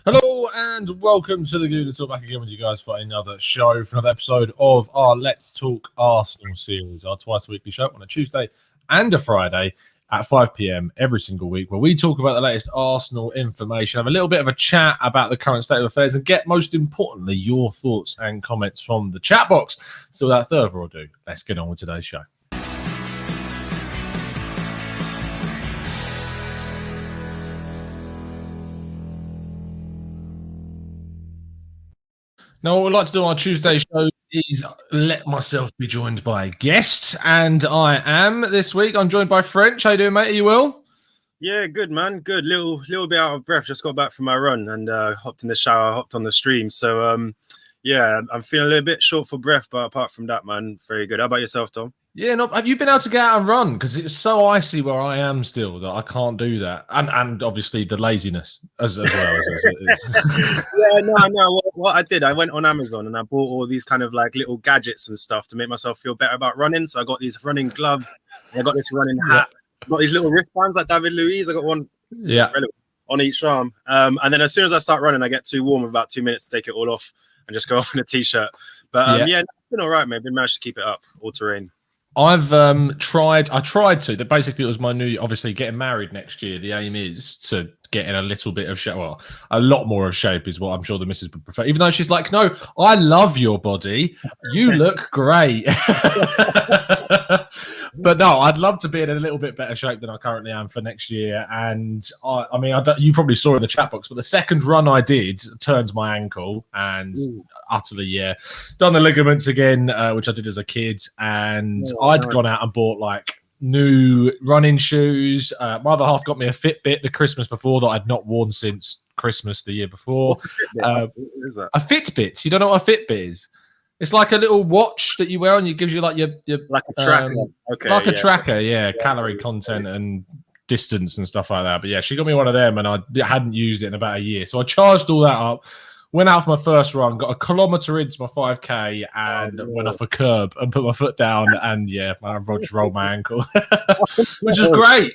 Hello and welcome to the Google Talk, back again with you guys for another show, for another episode of our Let's Talk Arsenal series, our twice weekly show on a Tuesday and a Friday at 5 p.m. every single week, where we talk about the latest Arsenal information, have a little bit of a chat about the current state of affairs, and get, most importantly, your thoughts and comments from the chat box. So without further ado, let's get on with today's show. Now, what we'd like to do on our Tuesday show is let myself be joined by a guest, and I am this week. I'm joined by French. How you doing, mate? Are you well? Yeah, good, man. Good. Little bit out of breath. Just got back from my run and hopped in the shower, hopped on the stream. So, yeah, I'm feeling a little bit short for breath, but apart from that, man, very good. How about yourself, Tom? Yeah, no. Have you been able to get out and run? Because it's so icy where I am still that I can't do that, and obviously the laziness as well. Yeah, no. What I did, I went on Amazon and I bought all these kind of like little gadgets and stuff to make myself feel better about running. So I got these running gloves, and I got this running hat, got these little wristbands like David Luiz. I got one, on each arm. And then as soon as I start running, I get too warm. About 2 minutes to take it all off and just go off in a t-shirt. But yeah, it's been all right, mate. Been managed to keep it up, all terrain. I've tried to. That basically it was my new. Obviously, getting married next year. The aim is to get in a little bit of shape. Well, a lot more of shape is what I'm sure the missus would prefer. Even though she's like, "No, I love your body. You look great." But no, I'd love to be in a little bit better shape than I currently am for next year. And I mean, you probably saw in the chat box, but the second run I did turned my ankle and utterly, done the ligaments again, which I did as a kid. And I'd gone out and bought like new running shoes. My other half got me a Fitbit the Christmas before that I'd not worn since Christmas the year before. What's a Fitbit? What is that? A Fitbit. You don't know what a Fitbit is? It's like a little watch that you wear and it gives you like your like a tracker. Like a tracker, calorie content and distance and stuff like that. But yeah, she got me one of them and I hadn't used it in about a year. So I charged all that up, went out for my first run, got a kilometre into my 5K and went off a curb and put my foot down and I just rolled my ankle, which is great.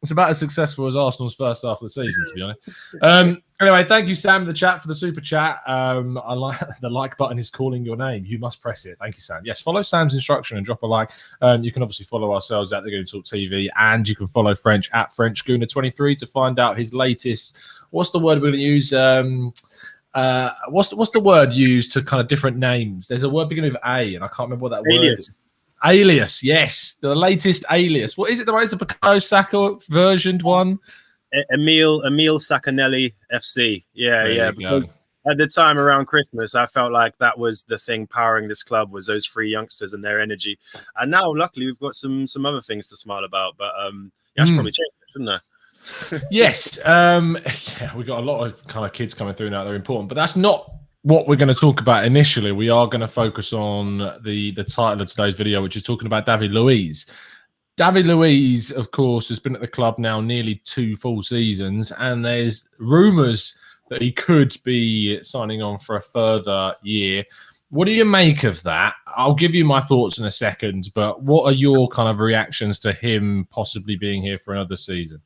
It's about as successful as Arsenal's first half of the season, to be honest. Anyway, thank you, Sam, in the chat for the super chat. I like the like button is calling your name. You must press it. Thank you, Sam. Yes, follow Sam's instruction and drop a like. You can obviously follow ourselves at the Gooner Talk TV, and you can follow French at FrenchGooner23 to find out his latest. What's the word we're going to use? What's the word used to kind of different names? There's a word beginning with A, and I can't remember what that word is. Alias, yes, the latest alias. What is it? The most Bukayo Saka versioned one? Emil Sacanelli FC. Yeah. Because at the time around Christmas, I felt like that was the thing powering this club, was those three youngsters and their energy. And now, luckily, we've got some other things to smile about. But I should probably change it, shouldn't I? Yes. We've got a lot of kind of kids coming through now. They're important, but that's not what we're going to talk about initially. We are going to focus on the title of today's video, which is talking about David Luiz. David Luiz, of course, has been at the club now nearly 2 full seasons, and there's rumours that he could be signing on for a further year. What do you make of that? I'll give you my thoughts in a second, but what are your kind of reactions to him possibly being here for another season?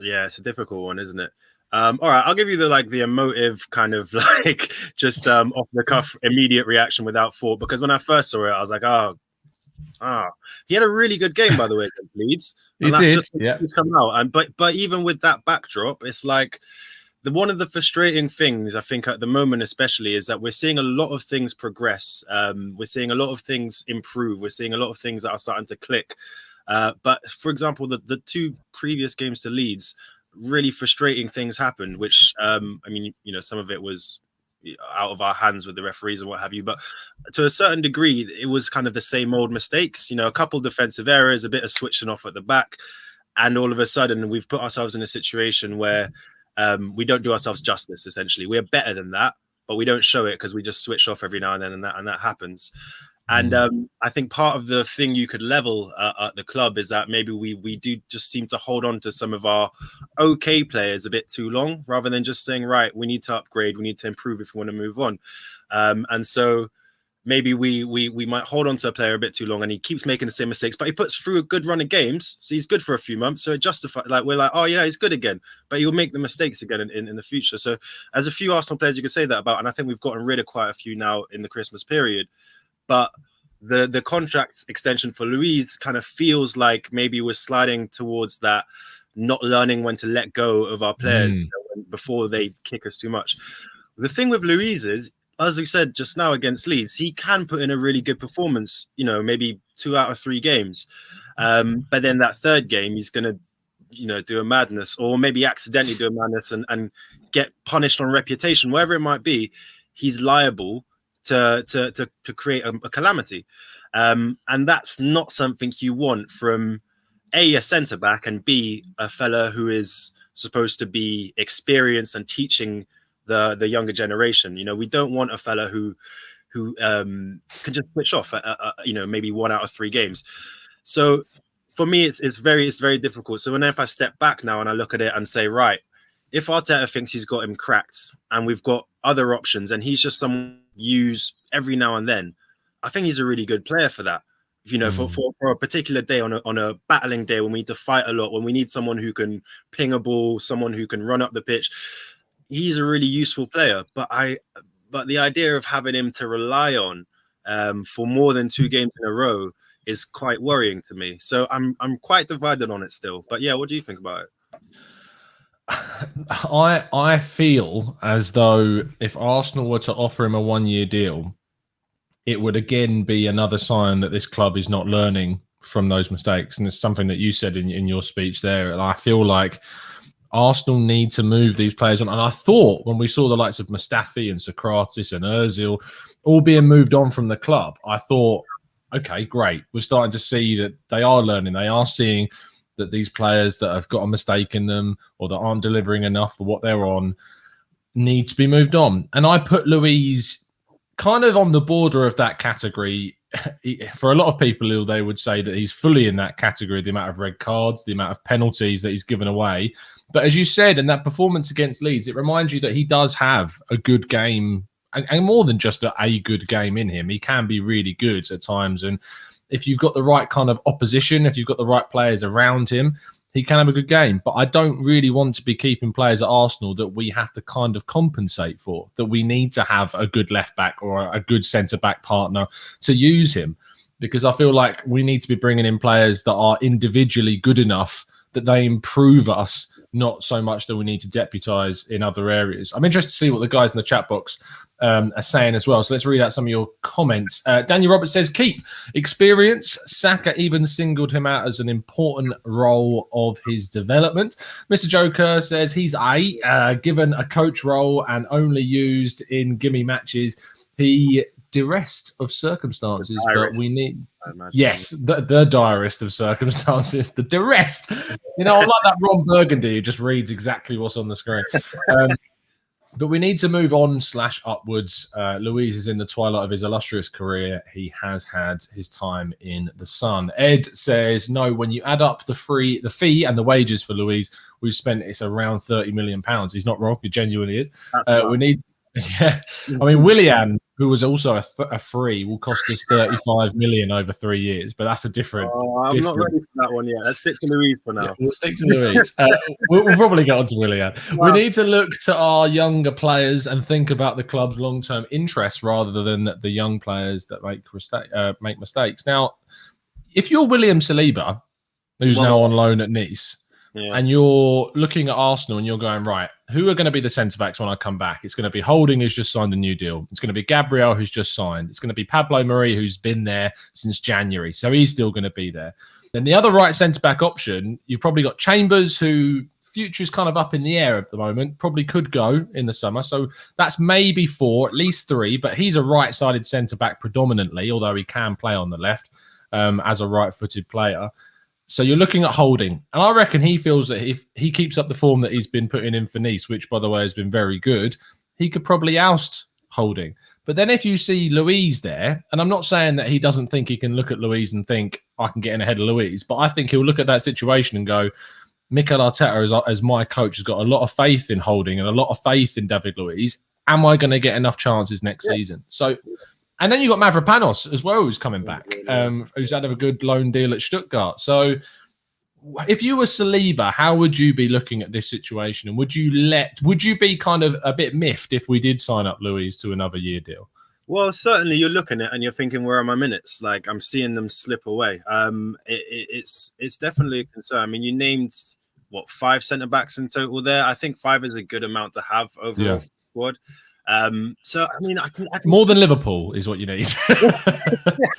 Yeah, it's a difficult one, isn't it? All right, I'll give you the emotive kind of like just off the cuff immediate reaction without thought, because when I first saw it, I was like, he had a really good game, by the way, against Leeds. And that's just come out. And but even with that backdrop, it's like one of the frustrating things I think at the moment, especially, is that we're seeing a lot of things progress. We're seeing a lot of things improve. We're seeing a lot of things that are starting to click. But for example, the 2 previous games to Leeds, really frustrating things happened, which I mean, some of it was out of our hands with the referees and what have you, but to a certain degree it was kind of the same old mistakes, a couple defensive errors, a bit of switching off at the back, and all of a sudden we've put ourselves in a situation where we don't do ourselves justice. Essentially, we're better than that, but we don't show it because we just switch off every now and then, and that happens. And I think part of the thing you could level at the club is that maybe we do just seem to hold on to some of our okay players a bit too long, rather than just saying, right, we need to upgrade, we need to improve if we want to move on. And so maybe we might hold on to a player a bit too long and he keeps making the same mistakes, but he puts through a good run of games, so he's good for a few months, so it justifies, like, we're like, oh yeah, he's good again, but he'll make the mistakes again in the future. So as a few Arsenal players you can say that about, and I think we've gotten rid of quite a few now in the Christmas period. But the contract extension for Luiz kind of feels like maybe we're sliding towards that, not learning when to let go of our players before they kick us too much. The thing with Luiz is, as we said just now against Leeds, he can put in a really good performance, you know, maybe 2 out of 3 games. But then that third game, he's going to, you know, do a madness, or maybe accidentally do a madness and get punished on reputation, wherever it might be. He's liable to create a calamity. And that's not something you want from A, a centre-back, and B, a fella who is supposed to be experienced and teaching the younger generation. You know, we don't want a fella who can just switch off you know, maybe 1 out of 3 games. So for me, it's very difficult. So if I step back now and I look at it and say, right, if Arteta thinks he's got him cracked and we've got other options and he's just someone use every now and then, I think he's a really good player for that. You know, for a particular day, on a battling day when we need to fight a lot, when we need someone who can ping a ball, someone who can run up the pitch, he's a really useful player. But the idea of having him to rely on for more than 2 games in a row is quite worrying to me. So I'm quite divided on it still. But yeah, what do you think about it? I feel as though if Arsenal were to offer him a 1-year deal, it would again be another sign that this club is not learning from those mistakes. And it's something that you said in your speech there. And I feel like Arsenal need to move these players on. And I thought when we saw the likes of Mustafi and Socrates and Ozil all being moved on from the club, I thought, okay, great. We're starting to see that they are learning. They are seeing that these players that have got a mistake in them or that aren't delivering enough for what they're on need to be moved on. And I put Luiz kind of on the border of that category. For a lot of people, they would say that he's fully in that category, the amount of red cards, the amount of penalties that he's given away. But as you said, in that performance against Leeds, it reminds you that he does have a good game, and more than just a good game in him. He can be really good at times. And if you've got the right kind of opposition, if you've got the right players around him, he can have a good game. But I don't really want to be keeping players at Arsenal that we have to kind of compensate for, that we need to have a good left-back or a good centre-back partner to use him. Because I feel like we need to be bringing in players that are individually good enough that they improve us, not so much that we need to deputise in other areas. I'm interested to see what the guys in the chat box are saying as well. So let's read out some of your comments. Daniel Roberts says, keep experience. Saka even singled him out as an important role of his development. Mr. Joker says he's given a coach role and only used in gimme matches. He direst of circumstances, but we need... Yes, the direst of circumstances, the duress. You know, I like that Ron Burgundy who just reads exactly what's on the screen. But we need to move on / upwards. Luiz is in the twilight of his illustrious career. He has had his time in the sun. Ed says, no, when you add up the fee and the wages for Luiz, we've spent, it's around £30 million. He's not wrong. He genuinely is. We need... Yeah, I mean, Willian, who was also a free, will cost us 35 million over 3 years, but that's a different. I'm not ready for that one yet. Let's stick to Luiz for now. Yeah, we'll stick to Luiz. We'll probably get on to Willian. Wow. We need to look to our younger players and think about the club's long-term interests rather than the young players that make mistakes. Now, if you're William Saliba, who's now on loan at Nice. Yeah. And you're looking at Arsenal and you're going, right, who are going to be the centre-backs when I come back? It's going to be Holding, who's just signed a new deal. It's going to be Gabriel, who's just signed. It's going to be Pablo Mari, who's been there since January. So he's still going to be there. Then the other right centre-back option, you've probably got Chambers, who future's kind of up in the air at the moment, probably could go in the summer. So that's maybe 4, at least 3, but he's a right-sided centre-back predominantly, although he can play on the left as a right-footed player. So you're looking at Holding. And I reckon he feels that if he keeps up the form that he's been putting in for Nice, which, by the way, has been very good, he could probably oust Holding. But then if you see Luiz there, and I'm not saying that he doesn't think he can look at Luiz and think, I can get in ahead of Luiz, but I think he'll look at that situation and go, Mikel Arteta, as my coach, has got a lot of faith in Holding and a lot of faith in David Luiz. Am I going to get enough chances next season? So And then you got Mavropanos as well, who's coming back, who's had a good loan deal at Stuttgart. So if you were Saliba, how would you be looking at this situation? And would you be kind of a bit miffed if we did sign up Luiz to another year deal? Well, certainly you're looking at it and you're thinking, where are my minutes? Like, I'm seeing them slip away. It's definitely a concern. I mean, you named what, 5 centre backs in total there. I think 5 is a good amount to have overall for the squad. So I mean, I can more than Liverpool is what you need.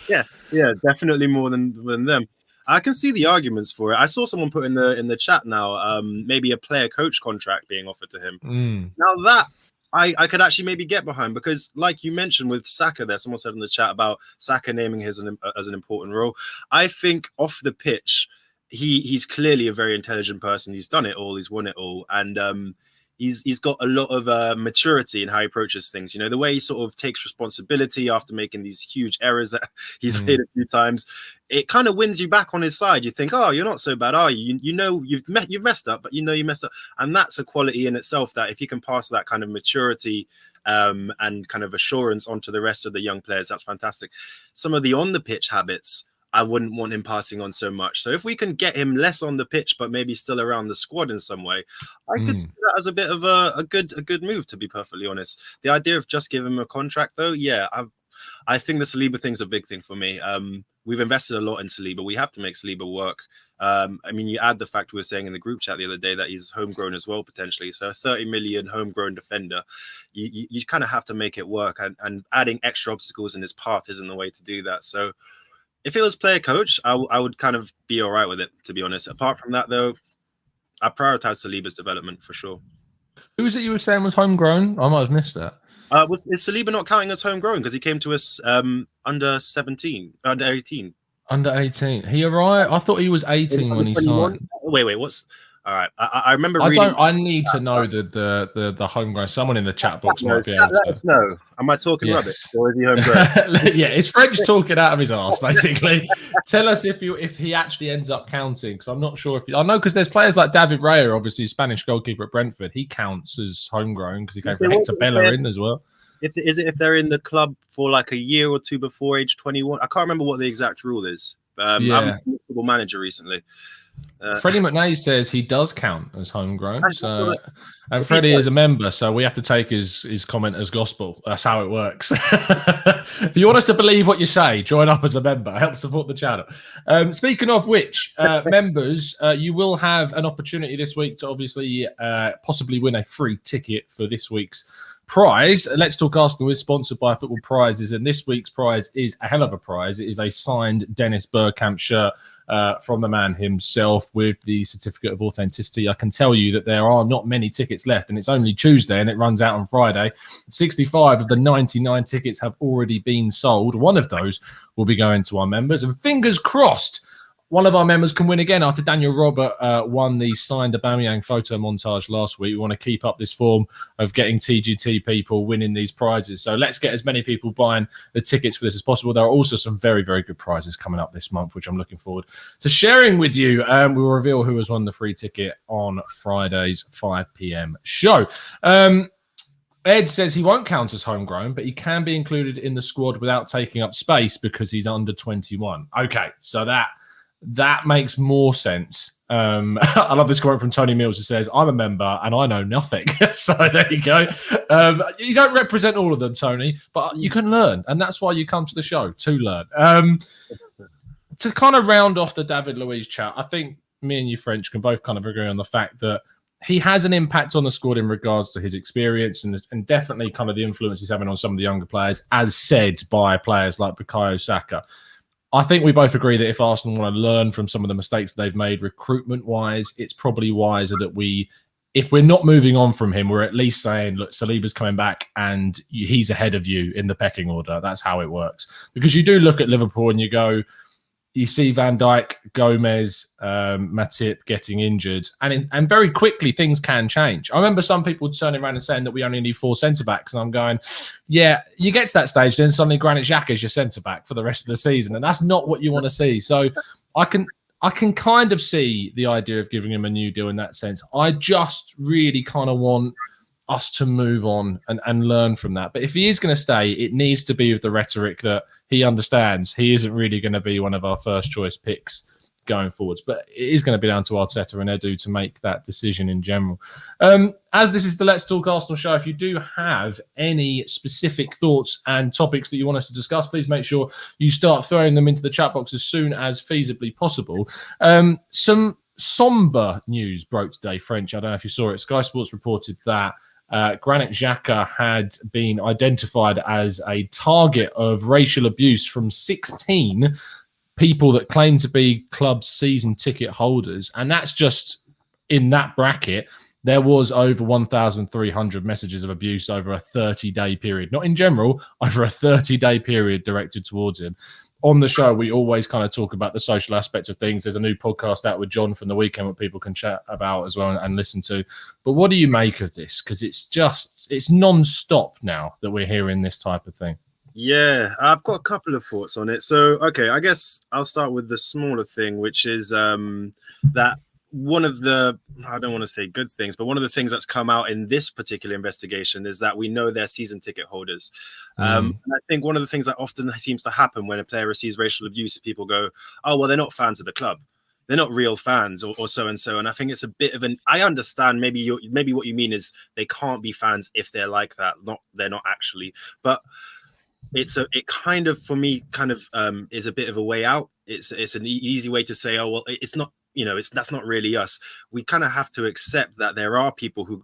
yeah, definitely more than them. I can see the arguments for it. I saw someone put in the chat now, maybe a player coach contract being offered to him. Now that I could actually maybe get behind, because like you mentioned with Saka there, someone said in the chat about Saka naming his as an important role. I think off the pitch, he's clearly a very intelligent person. He's done it all. He's won it all. And he's got a lot of maturity in how he approaches things. You know, the way he sort of takes responsibility after making these huge errors that he's made a few times. It kind of wins you back on his side. You think, oh, you're not so bad, are you? You know you've messed up, but you know you messed up. And that's a quality in itself, that if you can pass that kind of maturity and kind of assurance onto the rest of the young players, that's fantastic. Some of the on-the-pitch habits, I wouldn't want him passing on so much. So if we can get him less on the pitch, but maybe still around the squad in some way, I could see that as a bit of a good move, to be perfectly honest. The idea of just giving him a contract, though, yeah, I think the Saliba thing's a big thing for me. We've invested a lot in Saliba. We have to make Saliba work. I mean, you add the fact we were saying in the group chat the other day that he's homegrown as well, potentially. So a 30 million homegrown defender, you kind of have to make it work. And adding extra obstacles in his path isn't the way to do that. So if it was player coach, I would kind of be all right with it, to be honest. Apart from that, though, I prioritize Saliba's development for sure. Who was it you were saying was homegrown? I might have missed that. Is Saliba not counting as homegrown because he came to us under 17, under 18? Under 18. He arrived. I thought he was 18 when he signed. Wait, what's all right? I remember reading. I need to know the homegrown. Someone in the chat box might be able to let us know. Am I talking rubbish, or is he homegrown? Yeah, it's French talking out of his arse, basically. Tell us if he actually ends up counting, because I'm not sure if I know, because there's players like David Raya, obviously Spanish goalkeeper at Brentford. He counts as homegrown because he came from Hector Bellerin as well. If they're in the club for like a year or two before age 21, I can't remember what the exact rule is. I'm a football manager recently. Freddie McNay says he does count as homegrown. So, and Freddie is a member, so we have to take his comment as gospel. That's how it works. If you want us to believe what you say, join up as a member. Help support the channel. Speaking of which, members, you will have an opportunity this week to obviously possibly win a free ticket for this week's prize. Let's Talk Arsenal is sponsored by Football Prizes, and this week's prize is a hell of a prize. It is a signed Dennis Bergkamp shirt from the man himself with the certificate of authenticity. I can tell you that there are not many tickets left, and it's only Tuesday and it runs out on Friday. 65 of the 99 tickets have already been sold. One of those will be going to our members, and fingers crossed one of our members can win again after Daniel Robert won the signed Aubameyang photo montage last week. We want to keep up this form of getting TGT people winning these prizes. So let's get as many people buying the tickets for this as possible. There are also some very, very good prizes coming up this month, which I'm looking forward to sharing with you. We will reveal who has won the free ticket on Friday's 5 p.m. show. Ed says he won't count as homegrown, but he can be included in the squad without taking up space because he's under 21. Okay, so that makes more sense. I love this quote from Tony Mills who says, I'm a member and I know nothing. So there you go. You don't represent all of them, Tony, but you can learn. And that's why you come to the show, to learn. To kind of round off the David Luiz chat, I think me and you French can both kind of agree on the fact that he has an impact on the squad in regards to his experience and definitely kind of the influence he's having on some of the younger players, as said by players like Bukayo Saka. I think we both agree that if Arsenal want to learn from some of the mistakes they've made recruitment-wise, it's probably wiser that if we're not moving on from him, we're at least saying, look, Saliba's coming back and he's ahead of you in the pecking order. That's how it works. Because you do look at Liverpool and you see Van Dijk, Gomez, Matip getting injured, and very quickly things can change. I remember some people turning around and saying that we only need 4 centre-backs, and I'm going, yeah, you get to that stage, then suddenly Granit Xhaka is your centre-back for the rest of the season, and that's not what you want to see. So I can kind of see the idea of giving him a new deal in that sense. I just really kind of want us to move on and learn from that. But if he is going to stay, it needs to be with the rhetoric that he understands he isn't really going to be one of our first choice picks going forwards. But it is going to be down to Arteta and Edu to make that decision in general. As this is the Let's Talk Arsenal show, if you do have any specific thoughts and topics that you want us to discuss, please make sure you start throwing them into the chat box as soon as feasibly possible. Some somber news broke today, French. I don't know if you saw it. Sky Sports reported that Granit Xhaka had been identified as a target of racial abuse from 16 people that claim to be club season ticket holders. And that's just in that bracket. There was over 1,300 messages of abuse over a 30-day period. Not in general, over a 30-day period directed towards him. On the show, we always kind of talk about the social aspect of things. There's a new podcast out with John from the weekend that people can chat about as well and listen to. But what do you make of this? Because it's non-stop now that we're hearing this type of thing. Yeah, I've got a couple of thoughts on it. So, okay, I guess I'll start with the smaller thing, which is that one of the, I don't want to say good things, but one of the things that's come out in this particular investigation is that we know they're season ticket holders. And I think one of the things that often seems to happen when a player receives racial abuse, people go, oh, well, they're not fans of the club. They're not real fans or so and so. And I think it's a bit of an, I understand maybe what you mean is they can't be fans if they're like that. They're not actually, but it kind of, for me, kind of is a bit of a way out. It's an easy way to say, oh, well, it's not, that's not really us. We kind of have to accept that there are people who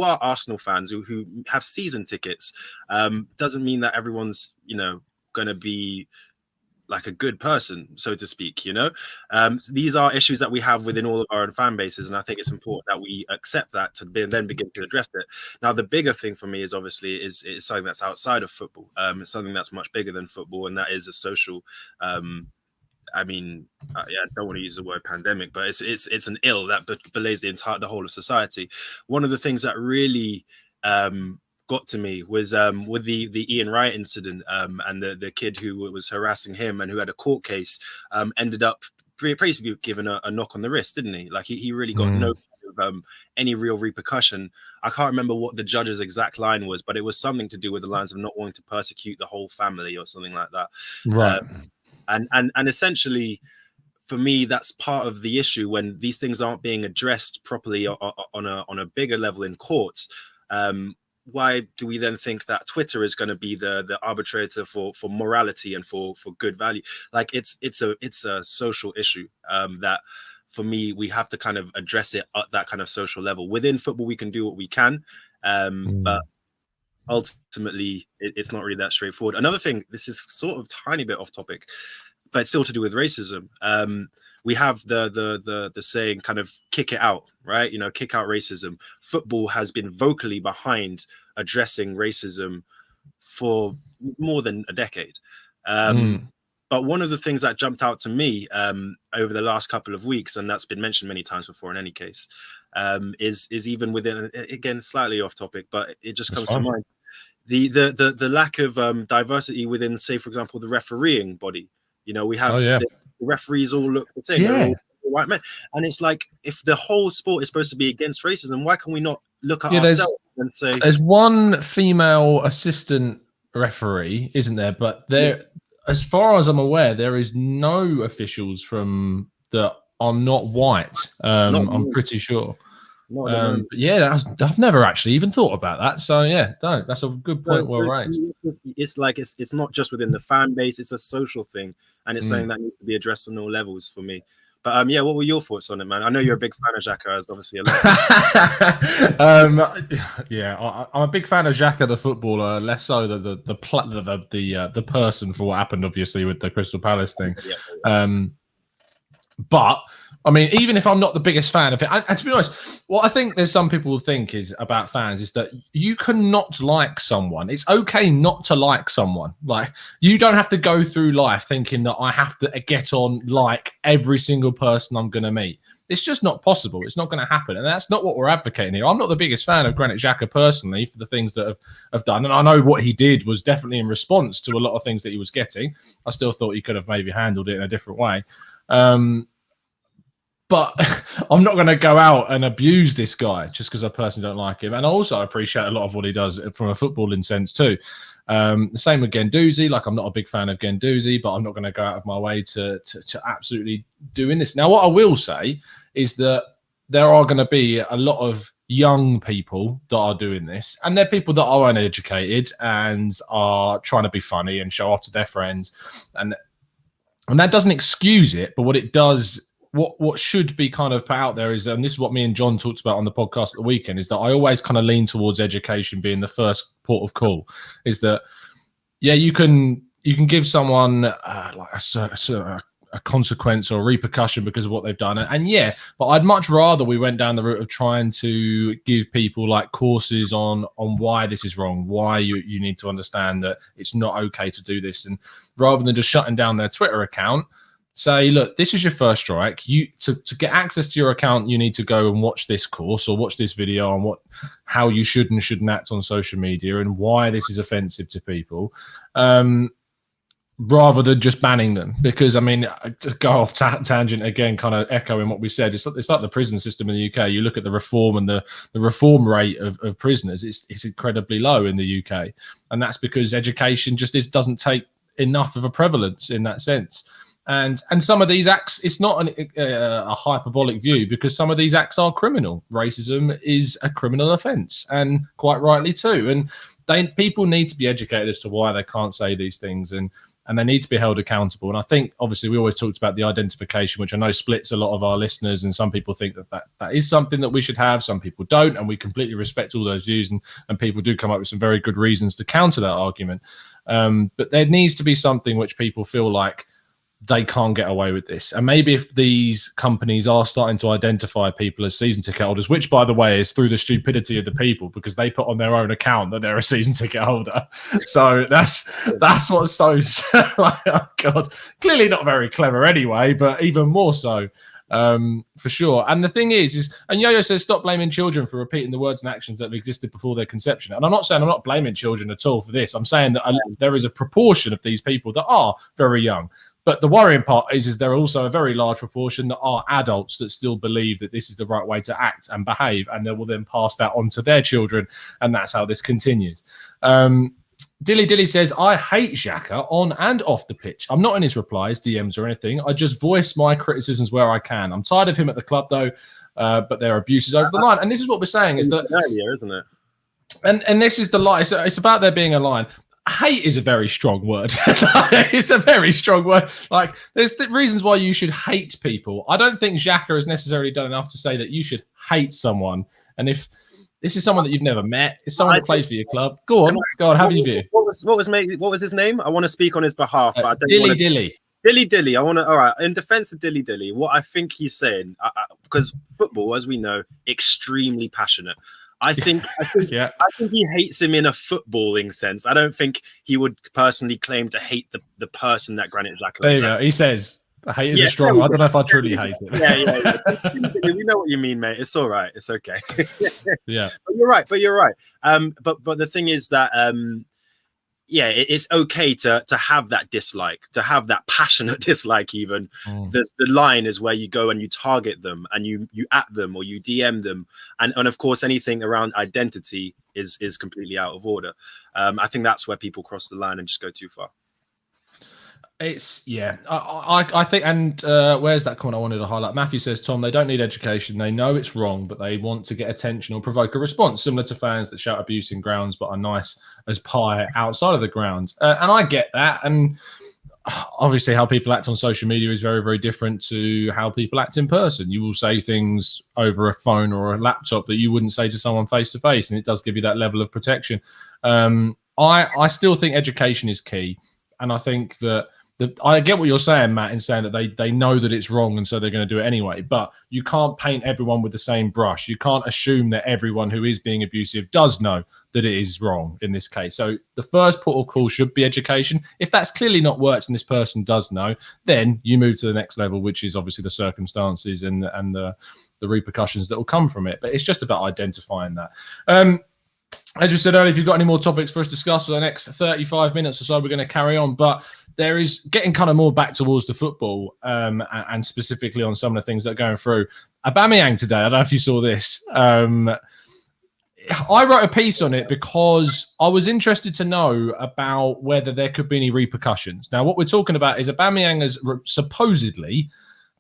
are Arsenal fans who have season tickets. Doesn't mean that everyone's, going to be like a good person, so to speak, these are issues that we have within all of our own fan bases. And I think it's important that we accept that to then begin to address it. Now, the bigger thing for me is obviously is something that's outside of football. It's something that's much bigger than football. And that is a social, I don't want to use the word pandemic, but it's an ill that belays the whole of society. One of the things that really, got to me was with the Ian Wright incident and the kid who was harassing him and who had a court case ended up basically given a knock on the wrist, didn't he? Like he really got no any real repercussion. I can't remember what the judge's exact line was, but it was something to do with the lines of not wanting to persecute the whole family or something like that. Right. And essentially, for me, that's part of the issue when these things aren't being addressed properly on a bigger level in courts. Why do we then think that Twitter is going to be the arbitrator for morality and for good value? Like it's a social issue that for me we have to kind of address it at that kind of social level. Within football, we can do what we can, but ultimately it's not really that straightforward. Another thing, this is sort of tiny bit off topic, but it's still to do with racism. We have the saying kind of kick it out, right? Kick out racism. Football has been vocally behind addressing racism for more than a decade. But one of the things that jumped out to me over the last couple of weeks, and that's been mentioned many times before in any case, is even within, again, slightly off topic, but it just comes to mind. The lack of diversity within, say, for example, the refereeing body. We have the referees all look the same. They're all white men. And it's like, if the whole sport is supposed to be against racism, why can we not look at ourselves and say... There's one female assistant referee, isn't there? But as far as I'm aware, there is no officials from that are not white. I'm pretty sure. But yeah, I've never actually even thought about that. So yeah, that's a good point. Well raised. It's like it's not just within the fan base; it's a social thing, and it's something that needs to be addressed on all levels for me. But what were your thoughts on it, man? I know you're a big fan of Xhaka, as obviously a lot. I'm a big fan of Xhaka, the footballer, less so the person for what happened, obviously, with the Crystal Palace thing. But I mean, even if I'm not the biggest fan of it, and to be honest, what I think there's some people think is about fans is that you cannot like someone. It's okay not to like someone. Like, you don't have to go through life thinking that I have to get on like every single person I'm going to meet. It's just not possible. It's not going to happen. And that's not what we're advocating here. I'm not the biggest fan of Granit Xhaka personally for the things that have done. And I know what he did was definitely in response to a lot of things that he was getting. I still thought he could have maybe handled it in a different way. but I'm not going to go out and abuse this guy just because I personally don't like him. And I also appreciate a lot of what he does from a footballing sense too. The same with Guendouzi. Like, I'm not a big fan of Guendouzi, but I'm not going to go out of my way to absolutely doing this. Now, what I will say is that there are going to be a lot of young people that are doing this, and they're people that are uneducated and are trying to be funny and show off to their friends, and that doesn't excuse it. But what it does, what should be kind of put out there is, and this is what me and John talked about on the podcast at the weekend, is that I always kind of lean towards education being the first port of call. Is that, yeah, you can give someone like a consequence or a repercussion because of what they've done, and yeah, but I'd much rather we went down the route of trying to give people like courses on why this is wrong, why you need to understand that it's not okay to do this, and rather than just shutting down their Twitter account, say, look, this is your first strike. You to get access to your account, you need to go and watch this course or watch this video on how you should and shouldn't act on social media and why this is offensive to people. Rather than just banning them, because I mean, to go off tangent again, kind of echoing what we said, it's like the prison system in the UK. You look at the reform and the reform rate of prisoners, it's incredibly low in the UK, and that's because education just doesn't take enough of a prevalence in that sense. And some of these acts, it's not a hyperbolic view, because some of these acts are criminal. Racism is a criminal offence, and quite rightly too. And people need to be educated as to why they can't say these things, and they need to be held accountable. And I think, obviously, we always talked about the identification, which I know splits a lot of our listeners, and some people think that is something that we should have, some people don't, and we completely respect all those views, and people do come up with some very good reasons to counter that argument. But there needs to be something which people feel like they can't get away with this. And maybe if these companies are starting to identify people as season ticket holders, which, by the way, is through the stupidity of the people, because they put on their own account that they're a season ticket holder. So that's what's so like, oh God, clearly not very clever anyway, but even more so, for sure. And the thing is, and Yo-Yo says, stop blaming children for repeating the words and actions that have existed before their conception. And I'm not saying I'm not blaming children at all for this. I'm saying that there is a proportion of these people that are very young. But the worrying part is there are also a very large proportion that are adults that still believe that this is the right way to act and behave, and they will then pass that on to their children, and that's how this continues. Dilly says, I hate Xhaka on and off the pitch. I'm not in his replies, DMs or anything. I just voice my criticisms where I can. I'm tired of him at the club, though, but there are abuses over the line. And this is what we're saying, is that... earlier, isn't it? And this is the line. It's about there being a line. Hate is a very strong word. It's a very strong word. Like, there's reasons why you should hate people. I don't think Xhaka has necessarily done enough to say that you should hate someone. And if this is someone that you've never met, it's someone that plays for your club, go on, have your view. What was his name? I want to speak on his behalf, but I don't Dilly. I want to. All right, in defense of Dilly, what I think he's saying, because football, as we know, extremely passionate. I think he hates him in a footballing sense. I don't think he would personally claim to hate the person that Granit Xhaka. There you go. He says, hate is a strong. I don't know if I truly hate it. Yeah. We know what you mean, mate. It's all right. It's okay. Yeah. But you're right. But the thing is that it's okay to have that dislike, to have that passionate dislike. Even the line is where you go and you target them and you at them or you DM them, and of course anything around identity is completely out of order. I think that's where people cross the line and just go too far. It's I think, and where's that comment I wanted to highlight? Matthew says, Tom, they don't need education. They know it's wrong, but they want to get attention or provoke a response, similar to fans that shout abuse in grounds but are nice as pie outside of the grounds. And I get that. And obviously how people act on social media is very, very different to how people act in person. You will say things over a phone or a laptop that you wouldn't say to someone face to face, and it does give you that level of protection. I still think education is key, and I think that I get what you're saying, Matt, in saying that they know that it's wrong and so they're going to do it anyway. But you can't paint everyone with the same brush. You can't assume that everyone who is being abusive does know that it is wrong in this case. So the first port of call should be education. If that's clearly not worked and this person does know, then you move to the next level, which is obviously the circumstances and the repercussions that will come from it. But it's just about identifying that. as we said earlier, if you've got any more topics for us to discuss for the next 35 minutes or so, we're going to carry on. But there is getting kind of more back towards the football, and specifically on some of the things that are going through. Aubameyang today, I don't know if you saw this. I wrote a piece on it because I was interested to know about whether there could be any repercussions. Now, what we're talking about is Aubameyang has supposedly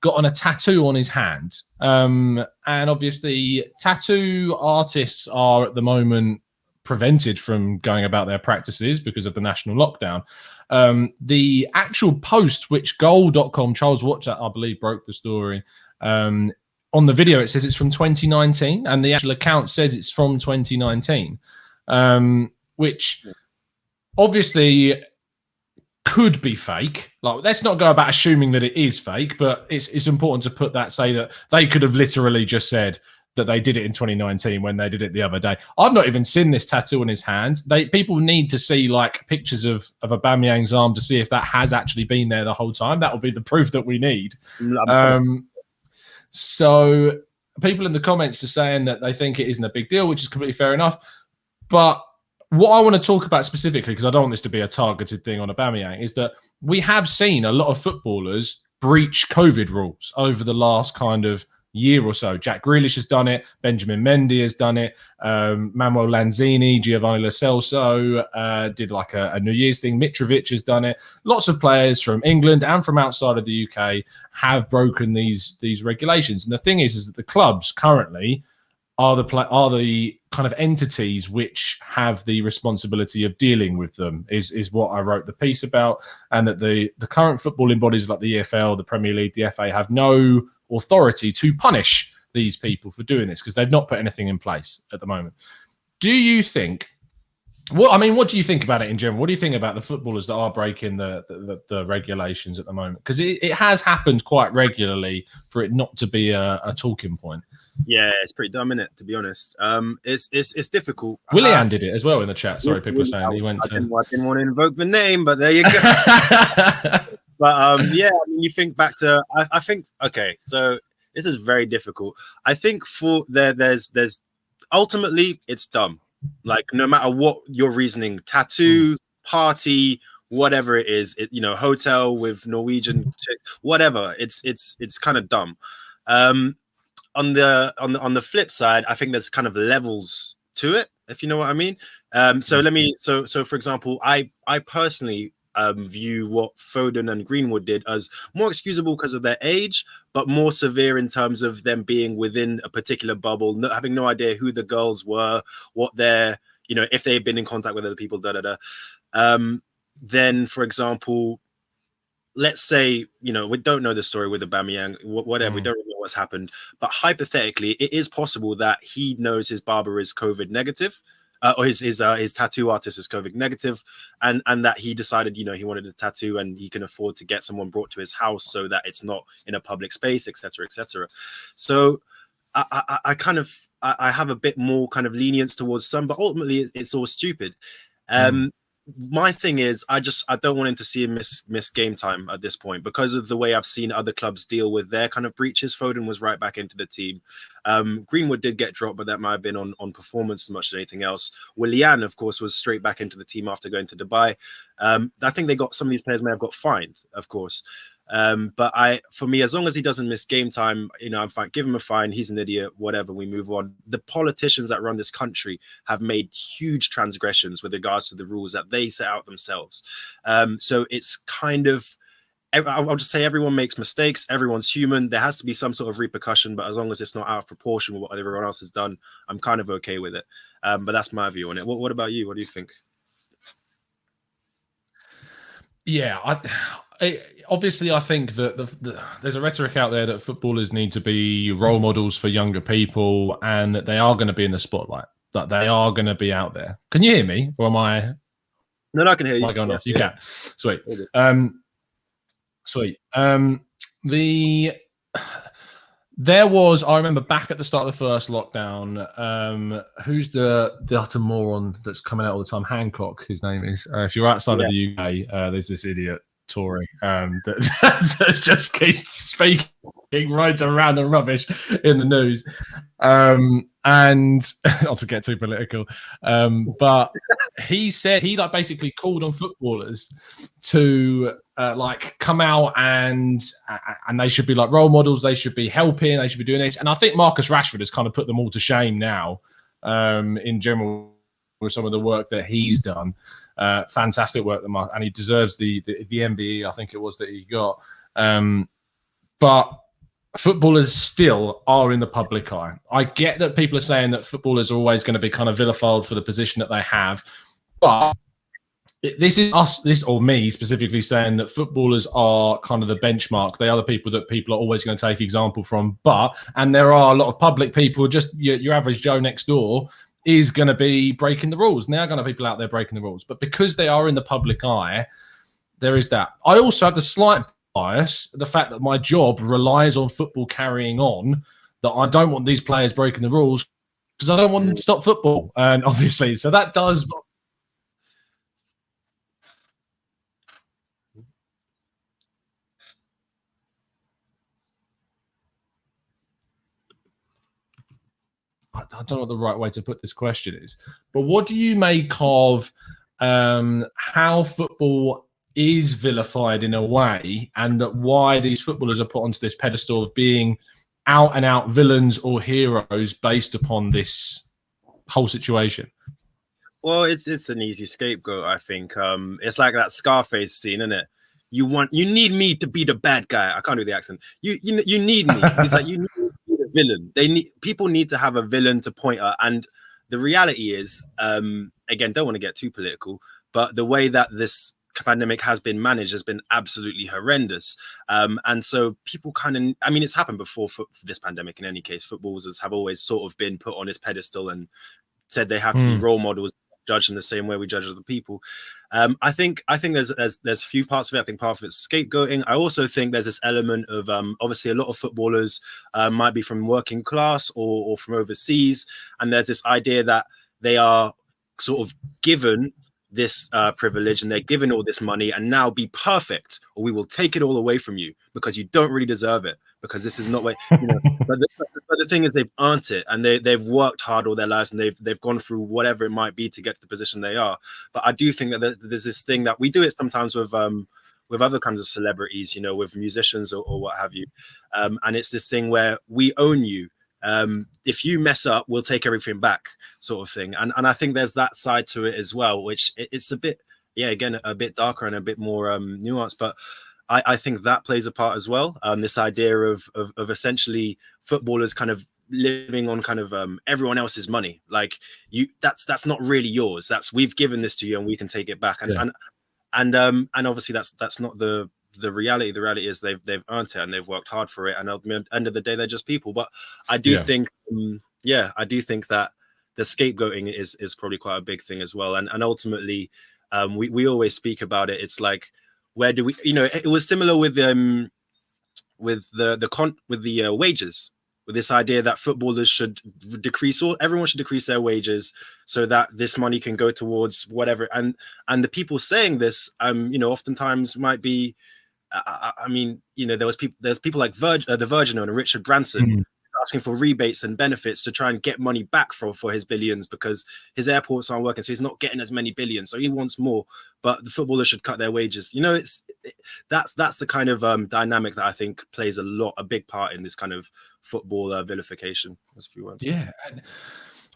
gotten a tattoo on his hand. And obviously, tattoo artists are at the moment prevented from going about their practices because of the national lockdown. The actual post, which goal.com, Charles Watchat, I believe, broke the story. On the video, it says it's from 2019, and the actual account says it's from 2019, which obviously could be fake. Like, let's not go about assuming that it is fake, but it's important to say that they could have literally just said that they did it in 2019 when they did it the other day. I've not even seen this tattoo on his hand. People need to see like pictures of Aubameyang's arm to see if that has actually been there the whole time. That will be the proof that we need. So people in the comments are saying that they think it isn't a big deal, which is completely fair enough. But what I want to talk about specifically, because I don't want this to be a targeted thing on Aubameyang, is that we have seen a lot of footballers breach COVID rules over the last kind of year or so. Jack Grealish has done it. Benjamin Mendy has done it. Manuel Lanzini, Giovanni Lo Celso did like a New Year's thing. Mitrovic has done it. Lots of players from England and from outside of the UK have broken these regulations. And the thing is that the clubs currently are the kind of entities which have the responsibility of dealing with them, is what I wrote the piece about. And that the current footballing bodies like the EFL, the Premier League, the FA have no authority to punish these people for doing this because they've not put anything in place at the moment. Do you think? What do you think about it in general? What do you think about the footballers that are breaking the regulations at the moment? Because it has happened quite regularly for it not to be a talking point. Yeah, it's pretty dumb, isn't it? To be honest, it's difficult. Willian did it as well in the chat. Sorry, people are saying he went. I didn't want to invoke the name, but there you go. But yeah, I mean, you think back to I think okay, so this is very difficult. I think there's ultimately it's dumb. Like no matter what your reasoning, tattoo, party, whatever it is, hotel with Norwegian chick, whatever. It's kind of dumb. On the flip side, I think there's kind of levels to it, if you know what I mean. So for example, I personally view what Foden and Greenwood did as more excusable because of their age, but more severe in terms of them being within a particular bubble, having no idea who the girls were, what they're, if they've been in contact with other people, Then, for example, let's say, we don't know the story with Aubameyang, whatever, we don't really know what's happened, but hypothetically, it is possible that he knows his barber is COVID negative, or his tattoo artist is COVID negative, and that he decided, he wanted a tattoo and he can afford to get someone brought to his house so that it's not in a public space, etc., etc. So I have a bit more kind of lenience towards some, but ultimately it's all stupid. My thing is, I don't want him to see him miss game time at this point because of the way I've seen other clubs deal with their kind of breaches. Foden was right back into the team. Greenwood did get dropped, but that might have been on performance as much as anything else. Willian, of course, was straight back into the team after going to Dubai. I think some of these players may have got fined, of course. But for me, as long as he doesn't miss game time, I'm fine. Give him a fine. He's an idiot. Whatever. We move on. The politicians that run this country have made huge transgressions with regards to the rules that they set out themselves. So it's kind of, I'll just say everyone makes mistakes. Everyone's human. There has to be some sort of repercussion, but as long as it's not out of proportion with what everyone else has done, I'm kind of okay with it. But that's my view on it. What about you? What do you think? Yeah, obviously, I think that there's a rhetoric out there that footballers need to be role models for younger people, and that they are going to be in the spotlight. That they are going to be out there. Can you hear me, or am I? No, I can hear you. Am I going off? You can. Sweet. Sweet. There was, I remember back at the start of the first lockdown, who's the utter moron that's coming out all the time? Hancock, his name is. If you're outside of the UK, there's this idiot Tory that just keeps speaking. writes around the rubbish in the news. And not to get too political, but he said he like basically called on footballers to like come out and they should be like role models. They should be helping. They should be doing this. And I think Marcus Rashford has kind of put them all to shame now, in general, with some of the work that he's done. Fantastic work, and he deserves the MBE, I think it was, that he got. But footballers still are in the public eye. I get that people are saying that footballers are always going to be kind of vilified for the position that they have, but this is us, or me specifically, saying that footballers are kind of the benchmark. They are the people that people are always going to take example from. And there are a lot of public people, just your average Joe next door is going to be breaking the rules. And there are going to be people out there breaking the rules. But because they are in the public eye, there is that. I also have the slight bias, the fact that my job relies on football carrying on, that I don't want these players breaking the rules because I don't want them to stop football. And obviously, so that does. I don't know what the right way to put this question is, but what do you make of how football is vilified in a way, and that why these footballers are put onto this pedestal of being out and out villains or heroes based upon this whole situation? Well, it's an easy scapegoat, I think. It's like that Scarface scene, isn't it? You need me to be the bad guy. I can't do the accent. You need me. It's like you need to be the villain. People need to have a villain to point at. And the reality is, again, don't want to get too political, but the way that this pandemic has been managed has been absolutely horrendous. And so people kind of, I mean, it's happened before for this pandemic. In any case, footballers have always sort of been put on this pedestal and said they have to be role models, judged in the same way we judge other people. I think there's a few parts of it. I think part of it's scapegoating. I also think there's this element of obviously a lot of footballers might be from working class or from overseas, and there's this idea that they are sort of given this privilege and they're given all this money, and now be perfect or we will take it all away from you because you don't really deserve it, because this is not what you know. But the thing is, they've earned it and they've worked hard all their lives, and they've gone through whatever it might be to get to the position they are. But I do think that there's this thing that we do it sometimes with other kinds of celebrities, you know, with musicians or what have you, and it's this thing where we own you. If you mess up, we'll take everything back, sort of thing. And I think there's that side to it as well, which it's a bit, again, a bit darker and a bit more nuanced. But I think that plays a part as well. This idea of essentially footballers kind of living on kind of everyone else's money. Like that's not really yours. We've given this to you and we can take it back. And obviously that's not the reality. The reality is they've earned it and they've worked hard for it. And at the end of the day, they're just people. But I do think, I do think that the scapegoating is probably quite a big thing as well. And ultimately, we always speak about it. It's like, where do we? You know, it was similar with the wages. With this idea that footballers should everyone should decrease their wages so that this money can go towards whatever. And the people saying this, you know, oftentimes might be, I mean, you know, there's people like the Virgin owner Richard Branson asking for rebates and benefits to try and get money back for his billions, because his airports aren't working, so he's not getting as many billions, so he wants more. But the footballers should cut their wages. You know, that's the kind of dynamic that I think plays a big part in this kind of football vilification. That's a few words. Yeah.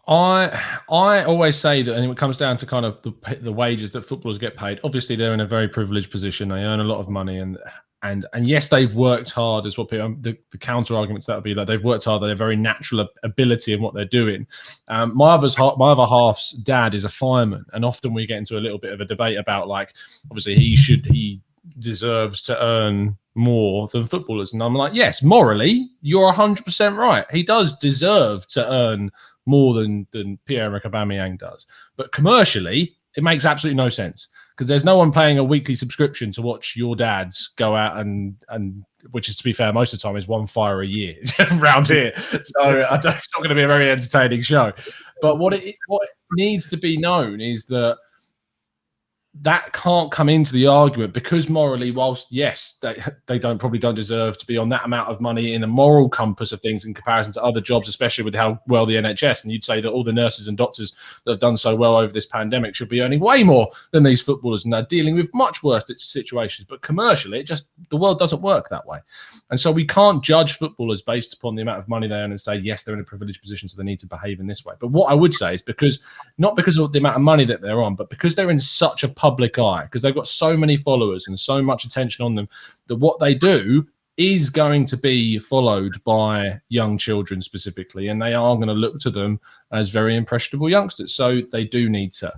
I always say that, and it comes down to kind of the wages that footballers get paid. Obviously, they're in a very privileged position. They earn a lot of money, and yes, they've worked hard. Is what people, the counter arguments that would be that they've worked hard. They have very natural ability in what they're doing. My other half's dad is a fireman, and often we get into a little bit of a debate about, like, obviously he deserves to earn more than footballers, and I'm like, yes, morally, you're 100% right. He does deserve to earn more than Pierre-Emerick Aubameyang does, but commercially, it makes absolutely no sense, because there's no one paying a weekly subscription to watch your dads go out and which is, to be fair, most of the time is one fire a year around here. So it's not going to be a very entertaining show. But what needs to be known is that that can't come into the argument because morally, whilst yes, they probably don't deserve to be on that amount of money in the moral compass of things in comparison to other jobs, especially with how well the NHS. And you'd say that all the nurses and doctors that have done so well over this pandemic should be earning way more than these footballers, and they're dealing with much worse situations. But commercially, the world doesn't work that way. And so we can't judge footballers based upon the amount of money they earn and say, yes, they're in a privileged position, so they need to behave in this way. But what I would say is not because of the amount of money that they're on, but because they're in such a public eye, because they've got so many followers and so much attention on them, that what they do is going to be followed by young children specifically, and they are going to look to them as very impressionable youngsters. So they do need to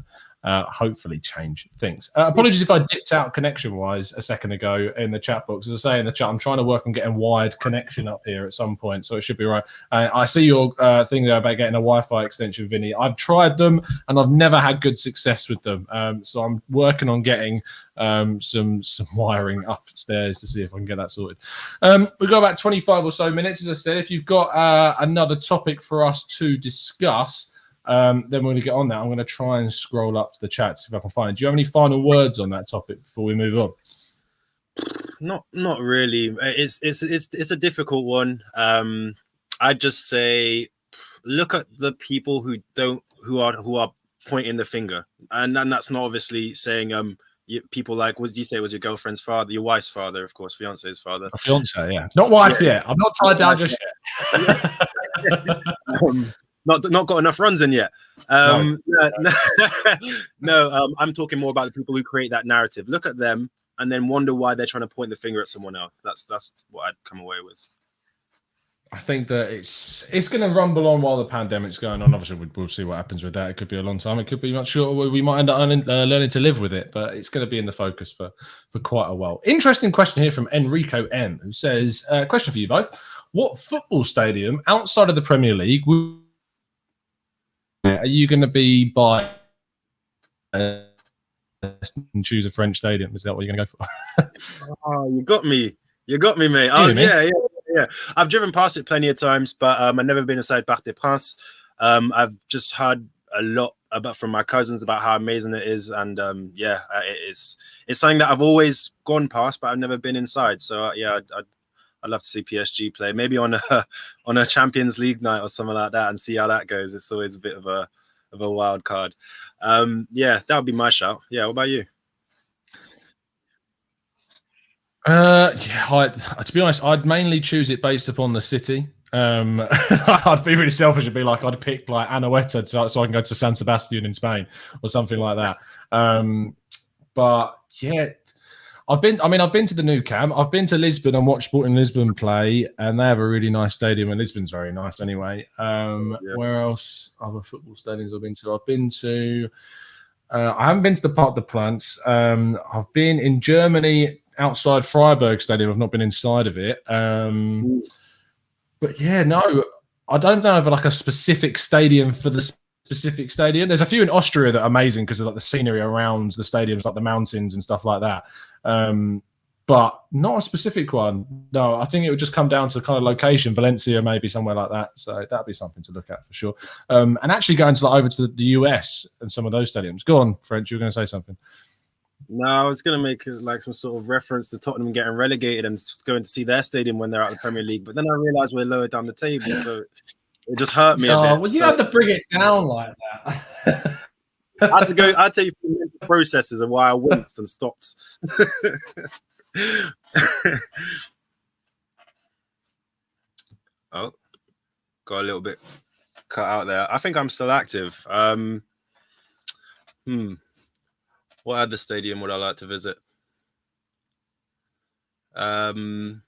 hopefully change things. Apologies if I dipped out connection-wise a second ago in the chat box. As I say in the chat, I'm trying to work on getting wide connection up here at some point, so it should be right. I see your thing there about getting a Wi-Fi extension, Vinny. I've tried them, and I've never had good success with them. So I'm working on getting some wiring upstairs to see if I can get that sorted. We've got about 25 or so minutes, as I said. If you've got another topic for us to discuss, then we're going to get on that. I'm going to try and scroll up to the chat, see if I can find it. Do you have any final words on that topic before we move on? Not really. It's a difficult one. I'd just say, look at the people who are pointing the finger, and that's not obviously saying people like, what did you say was your girlfriend's father, your wife's father, of course, fiance's father. A fiance, yeah, not wife yet. I'm not tied down just yet. Not got enough runs in yet. No, I'm talking more about the people who create that narrative. Look at them and then wonder why they're trying to point the finger at someone else. That's what I'd come away with. I think that it's going to rumble on while the pandemic's going on. Obviously, we'll see what happens with that. It could be a long time. It could be much shorter. We might end up learning to live with it, but it's going to be in the focus for quite a while. Interesting question here from Enrico M, who says, question for you both. What football stadium outside of the Premier League are you going to be by and choose a French stadium? Is that what you're going to go for? Oh, you got me, mate. Yeah. I've driven past it plenty of times, but I've never been inside Parc des Princes. I've just heard a lot from my cousins about how amazing it is, and it's something that I've always gone past, but I've never been inside. So I'd love to see PSG play, maybe on a Champions League night or something like that, and see how that goes. It's always a bit of a wild card. That would be my shout. Yeah, what about you? To be honest, I'd mainly choose it based upon the city. I'd be really selfish and be like, I'd pick like Anoeta so I can go to San Sebastian in Spain or something like that. But yeah, I've been to the Nou Camp. I've been to Lisbon and watched Sporting Lisbon play, and they have a really nice stadium, and Lisbon's very nice anyway. Where else? Other football stadiums I've been to? I haven't been to the Parc des Princes. I've been in Germany outside Freiburg Stadium. I've not been inside of it. But yeah, no, I don't know of like a specific stadium for the specific stadium. There's a few in Austria that are amazing because of like the scenery around the stadiums, like the mountains and stuff like that. But not a specific one. No, I think it would just come down to kind of location. Valencia, maybe somewhere like that. So that'd be something to look at for sure. And actually going to over to the US and some of those stadiums. Go on, French. You were going to say something. No, I was going to make like some sort of reference to Tottenham getting relegated and going to see their stadium when they're out of the Premier League. But then I realised we're lower down the table, so it just hurt me a bit. Well, you had to bring it down like that. I had to go. I'll tell you the mental processes of why I winced and stopped. Oh, got a little bit cut out there. I think I'm still active. What other stadium would I like to visit? San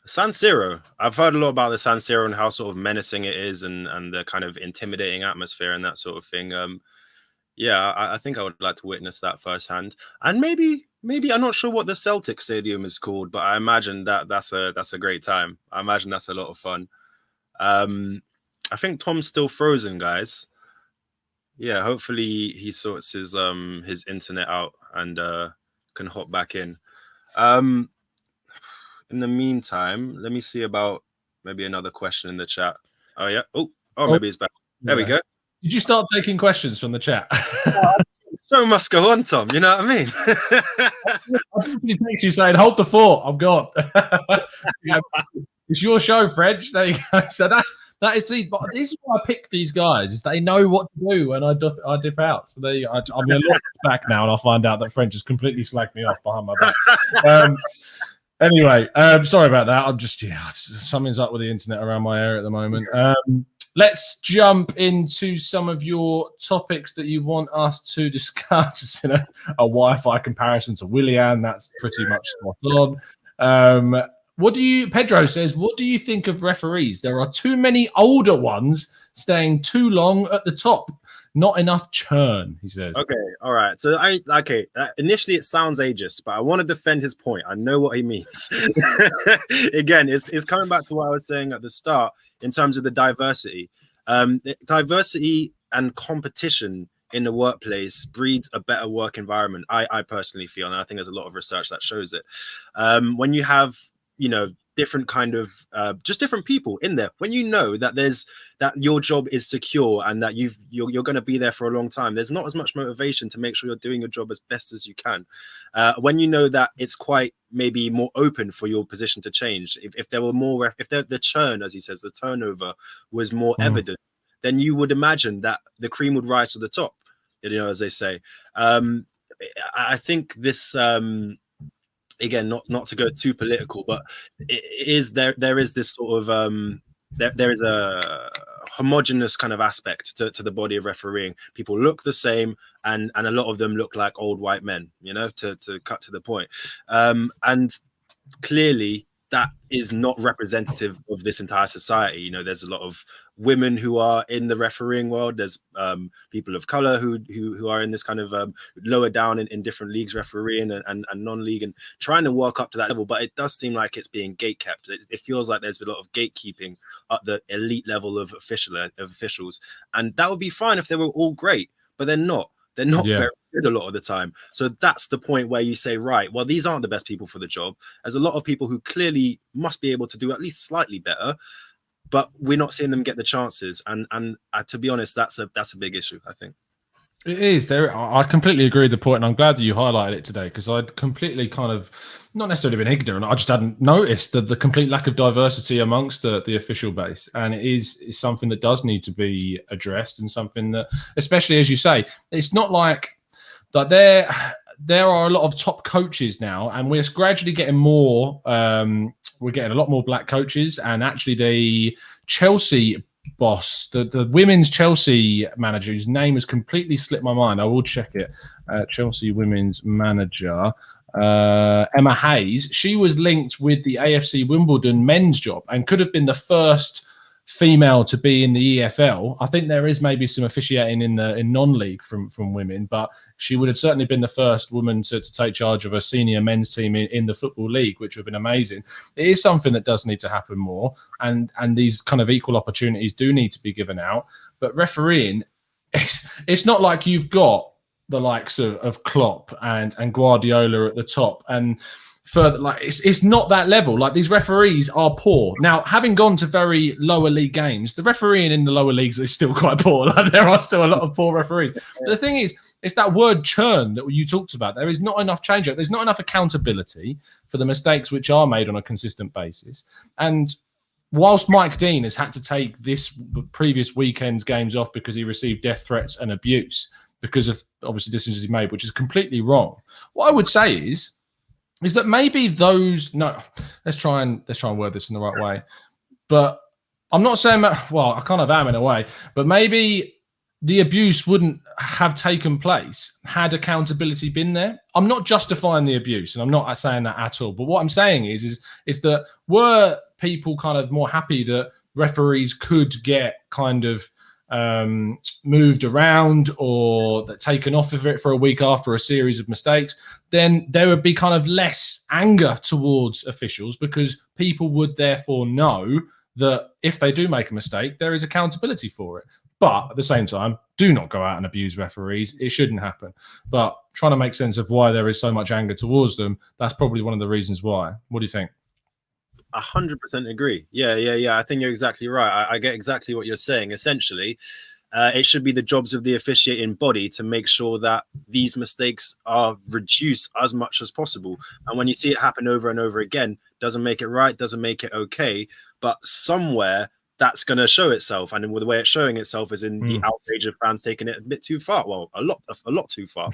Siro. I've heard a lot about the San Siro and how sort of menacing it is, and the kind of intimidating atmosphere and that sort of thing. I think I would like to witness that firsthand. And maybe I'm not sure what the Celtic Stadium is called, but I imagine that's a great time. I imagine that's a lot of fun. I think Tom's still frozen, guys. Yeah, hopefully he sorts his internet out and can hop back in. In the meantime, let me see about maybe another question in the chat. Oh yeah. Oh, maybe it's back. There we go. Did you start taking questions from the chat? show must go on, Tom. You know what I mean? I think you saying, "Hold the fort, I'm gone." It's your show, French. There you go. So that is the. But this is why I pick these guys. Is they know what to do when I dip out. So they, I'm going to look back now, and I'll find out that French has completely slagged me off behind my back. Anyway, sorry about that. I'm just something's up with the internet around my area at the moment. Let's jump into some of your topics that you want us to discuss in a Wi-Fi comparison to Willian. That's pretty much spot on. Pedro says, what do you think of referees? There are too many older ones staying too long at the top. Not enough churn, he says. Okay, all right. So initially it sounds ageist, but I want to defend his point. I know what he means. Again, it's coming back to what I was saying at the start in terms of the diversity. Diversity and competition in the workplace breeds a better work environment. I personally feel, and I think there's a lot of research that shows it. When you have, different kind of just different people in there, when you know that your job is secure and that you're going to be there for a long time, there's not as much motivation to make sure you're doing your job as best as you can. When you know that it's quite maybe more open for your position to change, if there were more, if the churn, as he says, the turnover was more evident, then you would imagine that the cream would rise to the top, as they say. I think this again, not to go too political, but there is this sort of there is a homogenous kind of aspect to the body of refereeing. People look the same, and a lot of them look like old white men, to cut to the point. And clearly that is not representative of this entire society. There's a lot of women who are in the refereeing world. There's people of color who are in this kind of lower down in different leagues, refereeing and non-league, and trying to work up to that level. But it does seem like it's being gatekept. It feels like there's a lot of gatekeeping at the elite level of officials, and that would be fine if they were all great, but they're not. They're not very good a lot of the time. So that's the point where you say, right, well, these aren't the best people for the job. There's a lot of people who clearly must be able to do at least slightly better, but we're not seeing them get the chances. And to be honest, that's a big issue, I think. It is. I completely agree with the point, and I'm glad that you highlighted it today, because I'd completely kind of not necessarily been ignorant. I just hadn't noticed the complete lack of diversity amongst the official base, and it is something that does need to be addressed, and something that, especially as you say, it's not like that there are a lot of top coaches now, and we're gradually getting more. We're getting a lot more black coaches, and actually the Chelsea boss, the women's Chelsea manager, whose name has completely slipped my mind. I will check it. Chelsea women's manager, Emma Hayes. She was linked with the AFC Wimbledon men's job and could have been the first female to be in the EFL. I think there is maybe some officiating in non-league from women, but she would have certainly been the first woman to take charge of a senior men's team in the Football League, which would have been amazing. It is something that does need to happen more, and these kind of equal opportunities do need to be given out. But refereeing, it's not like you've got the likes of Klopp and Guardiola at the top, and further, like it's not that level. Like, these referees are poor. Now, having gone to very lower league games, the refereeing in the lower leagues is still quite poor. Like, there are still a lot of poor referees. But the thing is, it's that word churn that you talked about. There is not enough change. There's not enough accountability for the mistakes which are made on a consistent basis. And whilst Mike Dean has had to take this previous weekend's games off because he received death threats and abuse because of obviously decisions he made, which is completely wrong, what I would say is that maybe let's try and word this in the right way. But I'm not saying that, well, I kind of am in a way, but maybe the abuse wouldn't have taken place had accountability been there. I'm not justifying the abuse, and I'm not saying that at all. But what I'm saying is that were people kind of more happy that referees could get kind of moved around or taken off of it for a week after a series of mistakes, then there would be kind of less anger towards officials, because people would therefore know that if they do make a mistake, there is accountability for it. But at the same time, do not go out and abuse referees. It shouldn't happen. But trying to make sense of why there is so much anger towards them, that's probably one of the reasons why. What do you think? 100% agree. Yeah. I think you're exactly right. I get exactly what you're saying. Essentially, it should be the jobs of the officiating body to make sure that these mistakes are reduced as much as possible. And when you see it happen over and over again, doesn't make it right, doesn't make it okay, but somewhere that's going to show itself. And the way it's showing itself is in the outrage of fans taking it a bit too far. Well, a lot too far.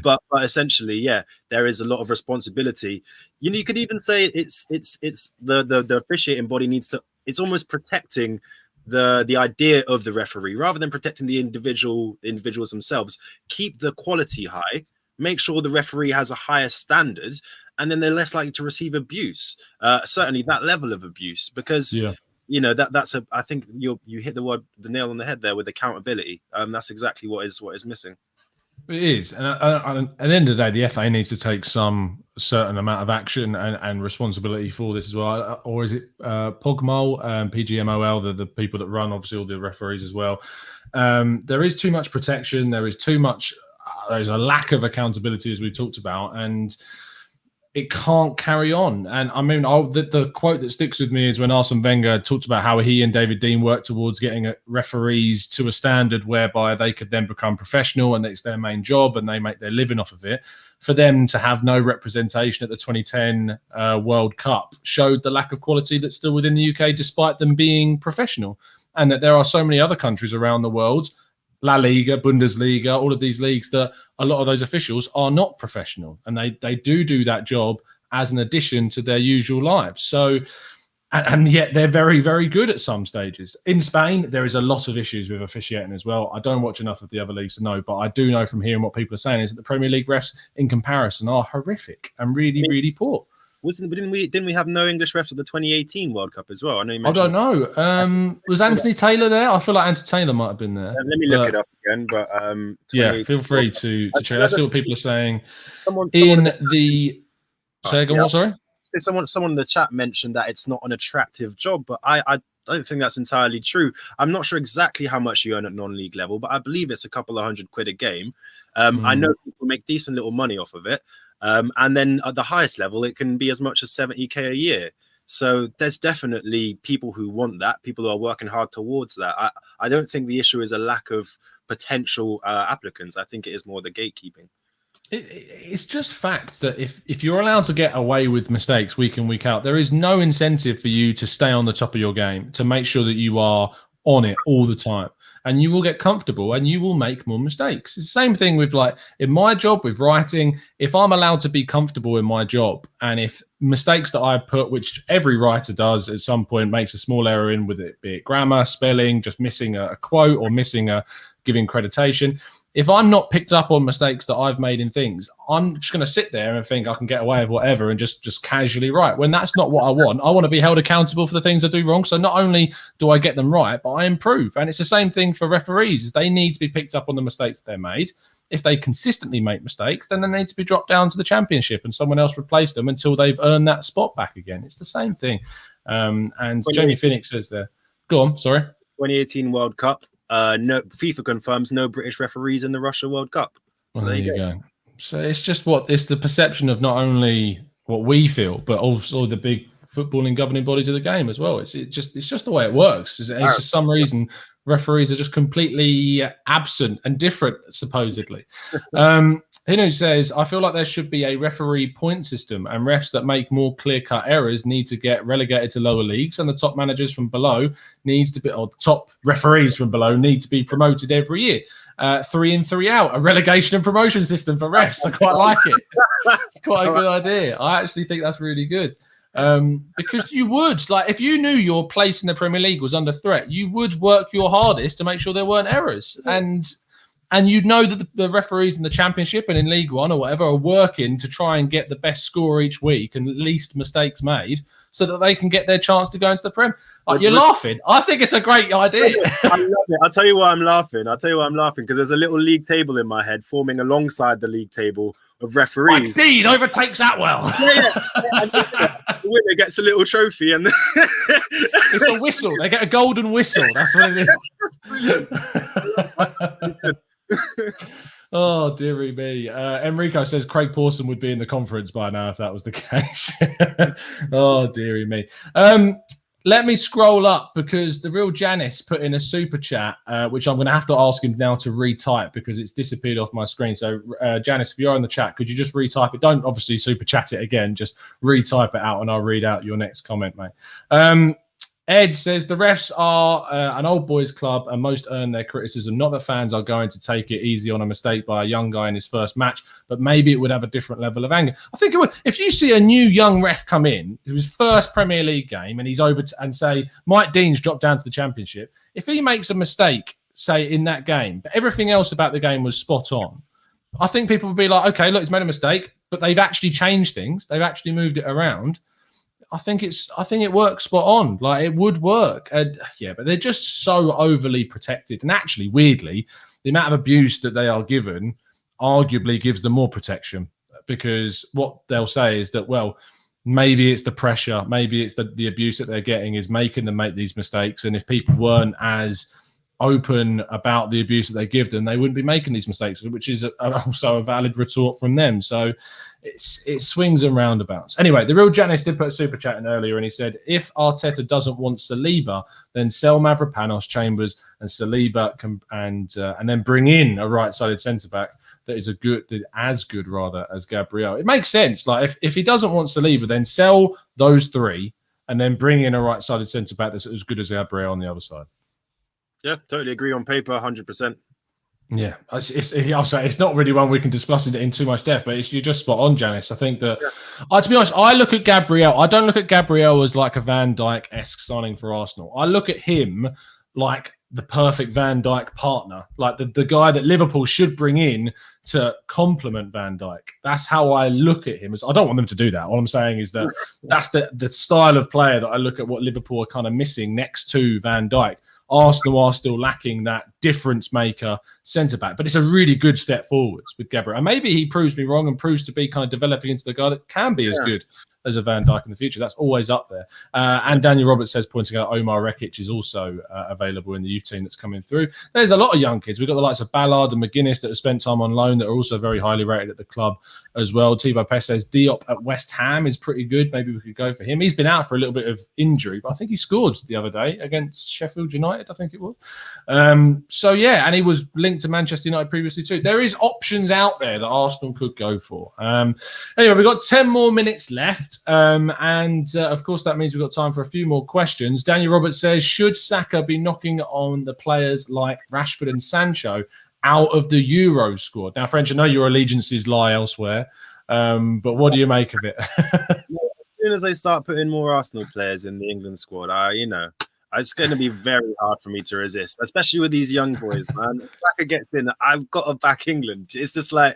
But essentially, yeah, there is a lot of responsibility. You could even say it's the officiating body needs to, it's almost protecting the idea of the referee rather than protecting the individuals themselves. Keep the quality high, make sure the referee has a higher standard, and then they're less likely to receive abuse, certainly that level of abuse, because that's I think you hit the nail on the head there with accountability. That's exactly what is missing. It is, and at the end of the day, the FA needs to take some certain amount of action and responsibility for this as well. Or is it POGMOL, PGMOL, the people that run obviously all the referees as well? There is too much protection. There is too much. There's a lack of accountability, as we talked about, and it can't carry on. And I mean, the quote that sticks with me is when Arsene Wenger talked about how he and David Dean worked towards getting referees to a standard whereby they could then become professional and it's their main job and they make their living off of it. For them to have no representation at the 2010 World Cup showed the lack of quality that's still within the UK, despite them being professional. And that there are so many other countries around the world, La Liga, Bundesliga, all of these leagues, that a lot of those officials are not professional, and they do that job as an addition to their usual lives. So, and yet they're very, very good at some stages. In Spain, there is a lot of issues with officiating as well. I don't watch enough of the other leagues to know, but I do know from hearing what people are saying is that the Premier League refs, in comparison, are horrific and really, really poor. Didn't we have no English refs at the 2018 World Cup as well? I know you mentioned. I don't know. Was Anthony Taylor there? I feel like Anthony Taylor might have been there. Let me look it up again. But yeah, feel free to check. Let's see what people are saying. Someone sorry. Someone in the chat mentioned that it's not an attractive job, but I don't think that's entirely true. I'm not sure exactly how much you earn at non-league level, but I believe it's a couple of £100 a game. I know people make decent little money off of it. And then at the highest level, it can be as much as 70k a year. So there's definitely people who want that, people who are working hard towards that. I don't think the issue is a lack of potential applicants. I think it is more the gatekeeping. It's just fact that if you're allowed to get away with mistakes week in, week out, there is no incentive for you to stay on the top of your game, to make sure that you are on it all the time. And you will get comfortable and you will make more mistakes. It's the same thing with, like, in my job with writing. If I'm allowed to be comfortable in my job, and if mistakes that I put, which every writer does at some point, makes a small error in with it, be it grammar, spelling, just missing a quote or missing a giving creditation. If I'm not picked up on mistakes that I've made in things, I'm just going to sit there and think I can get away with whatever and just casually write, when that's not what I want. I want to be held accountable for the things I do wrong. So not only do I get them right, but I improve. And it's the same thing for referees. They need to be picked up on the mistakes that they're made. If they consistently make mistakes, then they need to be dropped down to the championship and someone else replace them until they've earned that spot back again. It's the same thing. And Jamie Phoenix says there. Go on, sorry. 2018 World Cup. No, FIFA confirms no British referees in the Russia World Cup. So there you go. So it's just it's the perception of not only what we feel, but also the big footballing governing bodies of the game as well. It's just the way it works. It's just some reason referees are just completely absent and different, supposedly. Hinu says, I feel like there should be a referee point system, and refs that make more clear-cut errors need to get relegated to lower leagues, and the top managers from below the top referees from below need to be promoted every year. 3 in, 3 out, a relegation and promotion system for refs. I quite like it. It's quite a good idea. I actually think that's really good. Because you would, like, if you knew your place in the Premier League was under threat, you would work your hardest to make sure there weren't errors. And you'd know that the referees in the Championship and in League One or whatever are working to try and get the best score each week and least mistakes made so that they can get their chance to go into the Prem. Like, you're laughing. I think it's a great idea. I love it. I'll tell you why I'm laughing. Because there's a little league table in my head forming alongside the league table of referees. Dean overtakes Atwell. The winner gets a little trophy, and it's a whistle. They get a golden whistle. That's what it is. That's brilliant. Oh, dearie me. Enrico says Craig Pawson would be in the conference by now if that was the case. Oh, dearie me. let me scroll up because the real Janice put in a super chat, which I'm going to have to ask him now to retype because it's disappeared off my screen. So, Janice, if you're in the chat, could you just retype it? Don't obviously super chat it again. Just retype it out and I'll read out your next comment, mate. Ed says the refs are an old boys club and most earn their criticism. Not that fans are going to take it easy on a mistake by a young guy in his first match, but maybe it would have a different level of anger. I think it would. If you see a new young ref come in, it was his first Premier League game, and he's over and say Mike Dean's dropped down to the Championship. If he makes a mistake, say in that game, but everything else about the game was spot on, I think people would be like, okay, look, he's made a mistake, but they've actually changed things. They've actually moved it around. I think it works spot on. Like it would work. Yeah, but they're just so overly protected. And actually, weirdly, the amount of abuse that they are given arguably gives them more protection because what they'll say is that, well, maybe it's the pressure, maybe it's the abuse that they're getting is making them make these mistakes. And if people weren't as open about the abuse that they give them, they wouldn't be making these mistakes, which is also a valid retort from them. So it swings and roundabouts. Anyway, the real Janice did put a super chat in earlier, and he said, if Arteta doesn't want Saliba, then sell Mavropanos, Chambers, and Saliba and then bring in a right-sided centre-back that is as good as Gabriel. It makes sense. Like if he doesn't want Saliba, then sell those three and then bring in a right-sided centre-back that's as good as Gabriel on the other side. Yeah, totally agree on paper, 100%. Yeah, I'll say it's not really one we can discuss it in too much depth, but you're just spot on, Janice. I think that, to be honest, I look at Gabriel. I don't look at Gabriel as like a Van Dijk-esque signing for Arsenal. I look at him like the perfect Van Dijk partner, like the guy that Liverpool should bring in to complement Van Dijk. That's how I look at him. I don't want them to do that. All I'm saying is that that's the style of player that I look at what Liverpool are kind of missing next to Van Dijk. Arsenal are still lacking that difference maker centre-back, but it's a really good step forwards with Gabriel. And maybe he proves me wrong and proves to be kind of developing into the guy that can be as good as a Van Dijk in the future. That's always up there. And Daniel Roberts says, pointing out Omar Rekic is also available in the youth team that's coming through. There's a lot of young kids. We've got the likes of Ballard and McGuinness that have spent time on loan that are also very highly rated at the club as well. Thibaut Pes says Diop at West Ham is pretty good. Maybe we could go for him. He's been out for a little bit of injury, but I think he scored the other day against Sheffield United, I think it was. So, yeah, and he was linked to Manchester United previously too. There is options out there that Arsenal could go for. Anyway, we've got 10 more minutes left. Of course, that means we've got time for a few more questions. Daniel Roberts says, should Saka be knocking on the players like Rashford and Sancho out of the Euro squad? Now, French, I know your allegiances lie elsewhere, but what do you make of it? As soon as they start putting more Arsenal players in the England squad, it's going to be very hard for me to resist, especially with these young boys, man. If Saka gets in, I've got to back England. It's just like,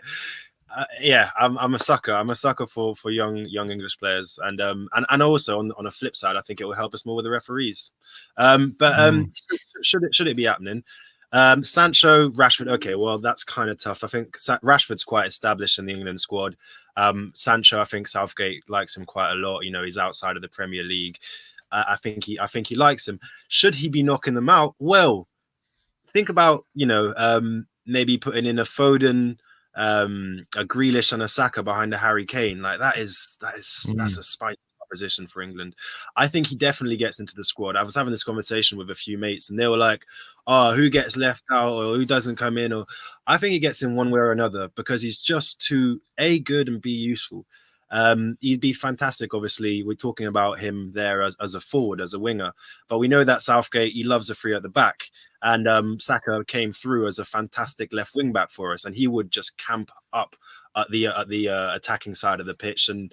I'm a sucker. I'm a sucker for young English players, and also on a flip side, I think it will help us more with the referees. Should it be happening? Sancho, Rashford. Okay, well that's kind of tough. I think Rashford's quite established in the England squad. Sancho, I think Southgate likes him quite a lot. You know, he's outside of the Premier League. I think he likes him. Should he be knocking them out? Well, think about maybe putting in a Foden, a Grealish and a Saka behind a Harry Kane. Like that's a spicy proposition for England. I think he definitely gets into the squad. I was having this conversation with a few mates and they were like, oh, who gets left out or who doesn't come in? Or I think he gets in one way or another because he's just too good and be useful. He'd be fantastic. Obviously, we're talking about him there as a forward, as a winger, but we know that Southgate, he loves a three at the back. And Saka came through as a fantastic left wing back for us, and he would just camp up at the attacking side of the pitch and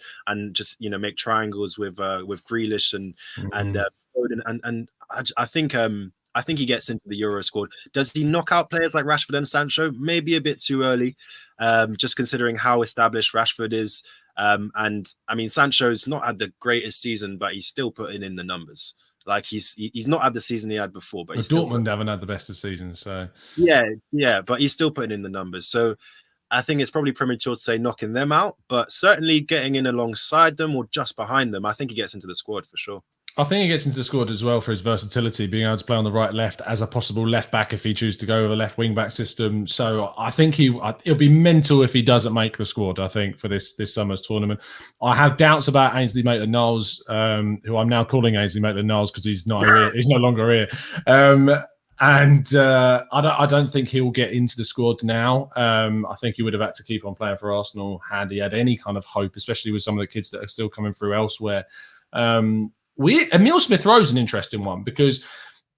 just make triangles with Grealish and I think he gets into the Euro squad. Does he knock out players like Rashford and Sancho? Maybe a bit too early, just considering how established Rashford is. And I mean, Sancho's not had the greatest season, but he's still putting in the numbers. Like he's not had the season he had before, but Dortmund haven't had the best of seasons. So yeah, but he's still putting in the numbers. So I think it's probably premature to say knocking them out, but certainly getting in alongside them or just behind them. I think he gets into the squad for sure. I think he gets into the squad as well for his versatility, being able to play on the right, left as a possible left back if he chooses to go with a left wing back system. So I think it'll be mental if he doesn't make the squad. I think for this summer's tournament, I have doubts about Ainsley Maitland-Niles, who I'm now calling Ainsley Maitland-Niles because he's not here. He's no longer here. I don't think he'll get into the squad now. I think he would have had to keep on playing for Arsenal had he had any kind of hope, especially with some of the kids that are still coming through elsewhere. Emile Smith-Rowe is an interesting one because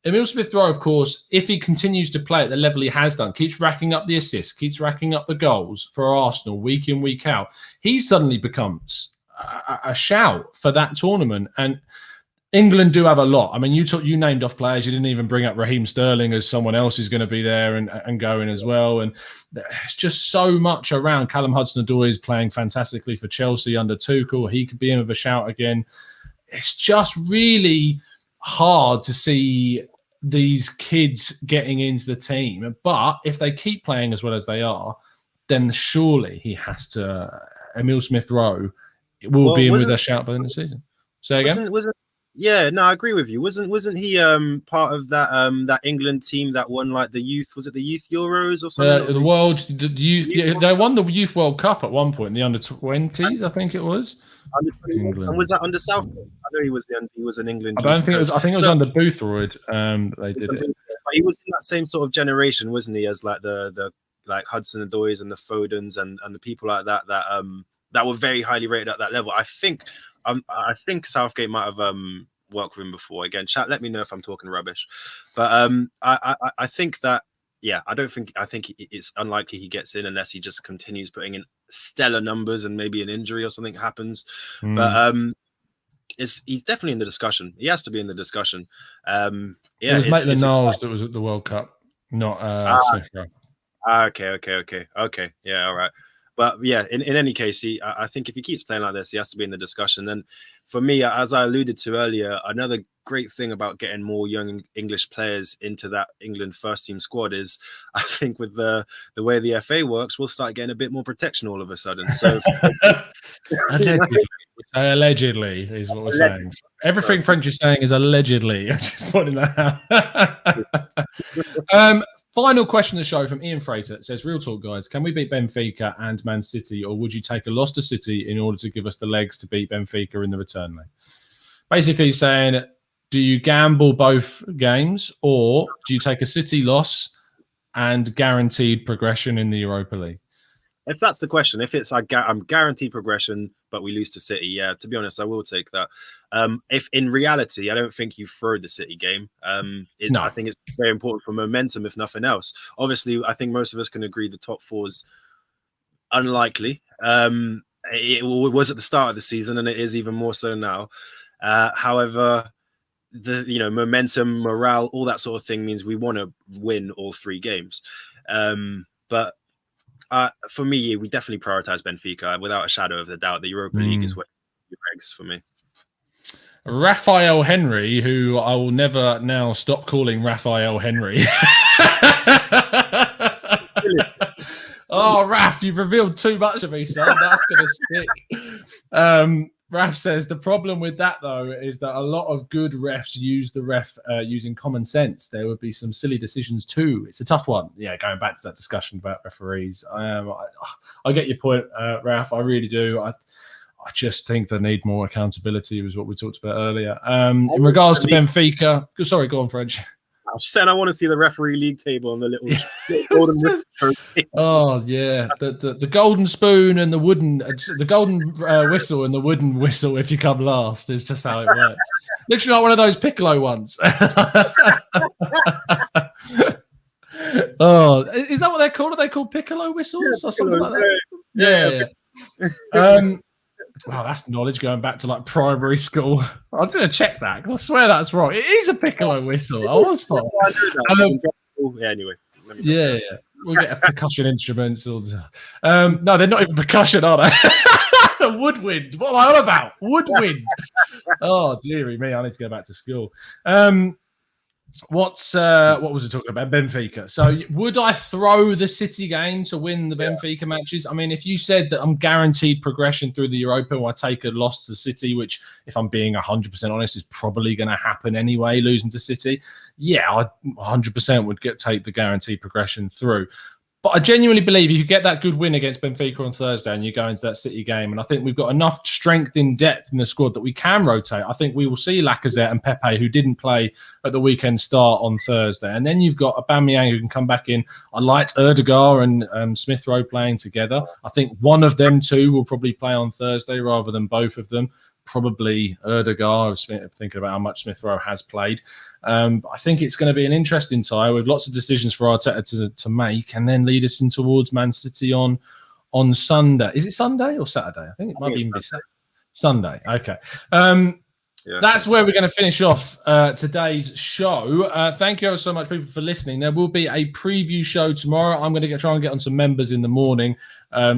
Emile Smith-Rowe, of course, if he continues to play at the level he has done, keeps racking up the assists, keeps racking up the goals for Arsenal week in, week out, he suddenly becomes a shout for that tournament. And England do have a lot. I mean, you named off players. You didn't even bring up Raheem Sterling as someone else who's going to be there and going as well. And there's just so much around. Callum Hudson-Odoi is playing fantastically for Chelsea under Tuchel. He could be in with a shout again. It's just really hard to see these kids getting into the team. But if they keep playing as well as they are, then surely he has to. Emile Smith-Rowe will be in with a shout by the end of the season. Say again? Yeah, no, I agree with you. Wasn't he part of that England team that won like the youth? Was it the Youth Euros or something? The youth. Yeah, they won the Youth World Cup at one point in the under-20s, I think it was. And was that under Southgate? I know he was an England. I don't think it was. I think it was under Boothroyd. They did it. But he was in that same sort of generation, wasn't he? As like the like Hudson-Odois and the Fodens and the people like that were very highly rated at that level. I think Southgate might have worked with him before. Again, chat. Let me know if I'm talking rubbish. But I think that. Yeah, I think it's unlikely he gets in unless he just continues putting in stellar numbers and maybe an injury or something happens. But he's definitely in the discussion. He has to be in the discussion. Yeah, it was Maitland-Niles that was at the World Cup, not Smith-Rowe. Okay. Yeah, all right. But yeah, in any case, I think if he keeps playing like this, he has to be in the discussion. And for me, as I alluded to earlier, another great thing about getting more young English players into that England first team squad is I think with the way the FA works, we'll start getting a bit more protection all of a sudden. So allegedly is what we're saying. Everything French is saying is allegedly. I'm just pointing that out. Final question of the show from Ian Frater. It says, real talk, guys. Can we beat Benfica and Man City, or would you take a loss to City in order to give us the legs to beat Benfica in the return leg? Basically saying, do you gamble both games, or do you take a City loss and guaranteed progression in the Europa League? If that's the question, if it's I'm guaranteed progression, but we lose to City, yeah, to be honest, I will take that. If in reality, I don't think you throw the City game. No. I think it's very important for momentum, if nothing else. Obviously, I think most of us can agree the top four is unlikely. It was at the start of the season, and it is even more so now. However, the momentum, morale, all that sort of thing means we want to win all three games. But for me, we definitely prioritize Benfica without a shadow of a doubt. The Europa League is what your eggs for me. Raphael Henry, who I will never now stop calling Raphael Henry. Oh, Raph, you've revealed too much of me, son. That's going to stick. Raph says the problem with that, though, is that a lot of good refs use the ref using common sense. There would be some silly decisions too. It's a tough one. Yeah, going back to that discussion about referees. I get your point, Raph. I really do. I just think they need more accountability, was what we talked about earlier. In regards to Benfica, sorry, go on, French. I was saying I want to see the referee league table on the little golden whistle. Oh yeah, the golden spoon and the golden whistle and the wooden whistle if you come last is just how it works. Literally like one of those piccolo ones. Oh, is that what they're called? Are they called piccolo whistles or something like that? Yeah. Wow, that's knowledge going back to like primary school. I'm going to check that because I swear that's wrong. It is a piccolo whistle. I was fine. Anyway. Yeah. We'll get a percussion instruments. No, they're not even percussion, are they? Woodwind. What am I on about? Woodwind. Oh, dearie me. I need to go back to school. what was it talking about? Benfica. So would I throw the City game to win the Benfica matches? I mean, if you said that I'm guaranteed progression through the Europa, or I take a loss to City, which, if I'm being 100% honest, is probably going to happen anyway, losing to City. Yeah, I 100% would take the guaranteed progression through. But I genuinely believe if you get that good win against Benfica on Thursday and you go into that City game, and I think we've got enough strength in depth in the squad that we can rotate. I think we will see Lacazette and Pepe, who didn't play at the weekend, start on Thursday. And then you've got Aubameyang, who can come back in. I liked Erdegaard and Smith Rowe playing together. I think one of them two will probably play on Thursday rather than both of them. Probably Erdegaard, thinking about how much Smith Rowe has played. I think it's going to be an interesting tie with lots of decisions for Arteta to make, and then lead us in towards Man City on Sunday. Is it Sunday or Saturday? I think it might be Sunday. Okay. That's where we're going to finish off today's show. Thank you so much, people, for listening. There will be a preview show tomorrow. I'm going to try and get on some members in the morning.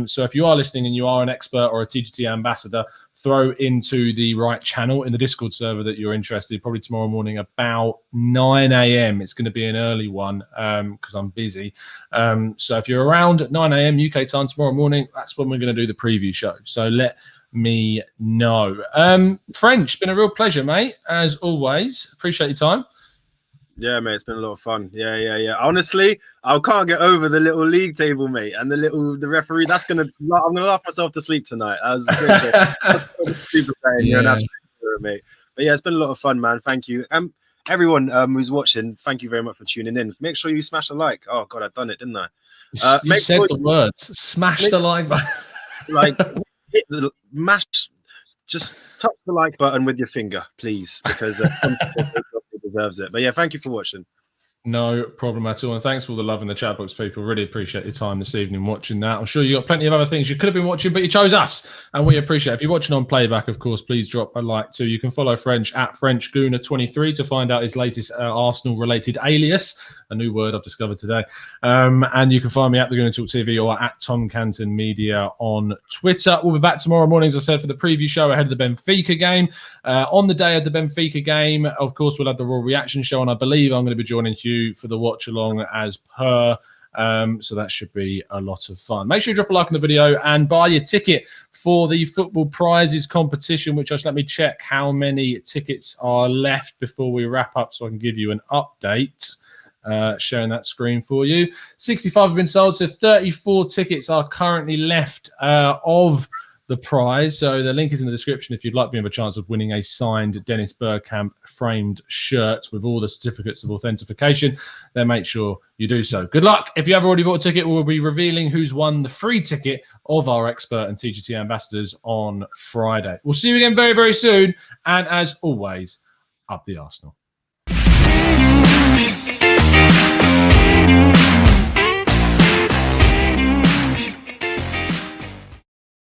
So if you are listening and you are an expert or a TGT ambassador, throw into the right channel in the Discord server that you're interested. Probably tomorrow morning about 9 a.m. It's going to be an early one because I'm busy. So if you're around at 9 a.m. UK time tomorrow morning, that's when we're going to do the preview show. So let me know. French, been a real pleasure, mate, as always. Appreciate your time. Yeah, mate, it's been a lot of fun. Yeah. Honestly, I can't get over the little league table, mate, and the referee. I'm gonna laugh myself to sleep tonight. As mate. But yeah, it's been a lot of fun, man. Thank you. Everyone who's watching, thank you very much for tuning in. Make sure you smash a like. Oh God, I've done it, didn't I? You said the words. Smash the like button. Like hit the just touch the like button with your finger, please, because deserves it. But yeah, thank you for watching. No problem at all. And thanks for all the love in the chat box, people. Really appreciate your time this evening watching that. I'm sure you got plenty of other things you could have been watching, but you chose us, and we appreciate it. If you're watching on playback, of course, please drop a like too. You can follow French at FrenchGooner23 to find out his latest Arsenal-related alias, a new word I've discovered today. And you can find me at the Gooner Talk TV or at Tom Canton Media on Twitter. We'll be back tomorrow morning, as I said, for the preview show ahead of the Benfica game. On the day of the Benfica game, of course, we'll have the Raw Reaction show, and I believe I'm going to be joining you for the watch along as per. So that should be a lot of fun. Make sure you drop a like on the video and buy your ticket for the football prizes competition, which just let me check how many tickets are left before we wrap up so I can give you an update. Sharing that screen for you. 65 have been sold, so 34 tickets are currently left of the prize. So the link is in the description if you'd like to have a chance of winning a signed Dennis Bergkamp framed shirt with all the certificates of authentication. Then make sure you do so. Good luck. If you have already bought a ticket, we'll be revealing who's won the free ticket of our expert and TGT ambassadors on Friday. We'll see you again very, very soon. And as always, up the Arsenal.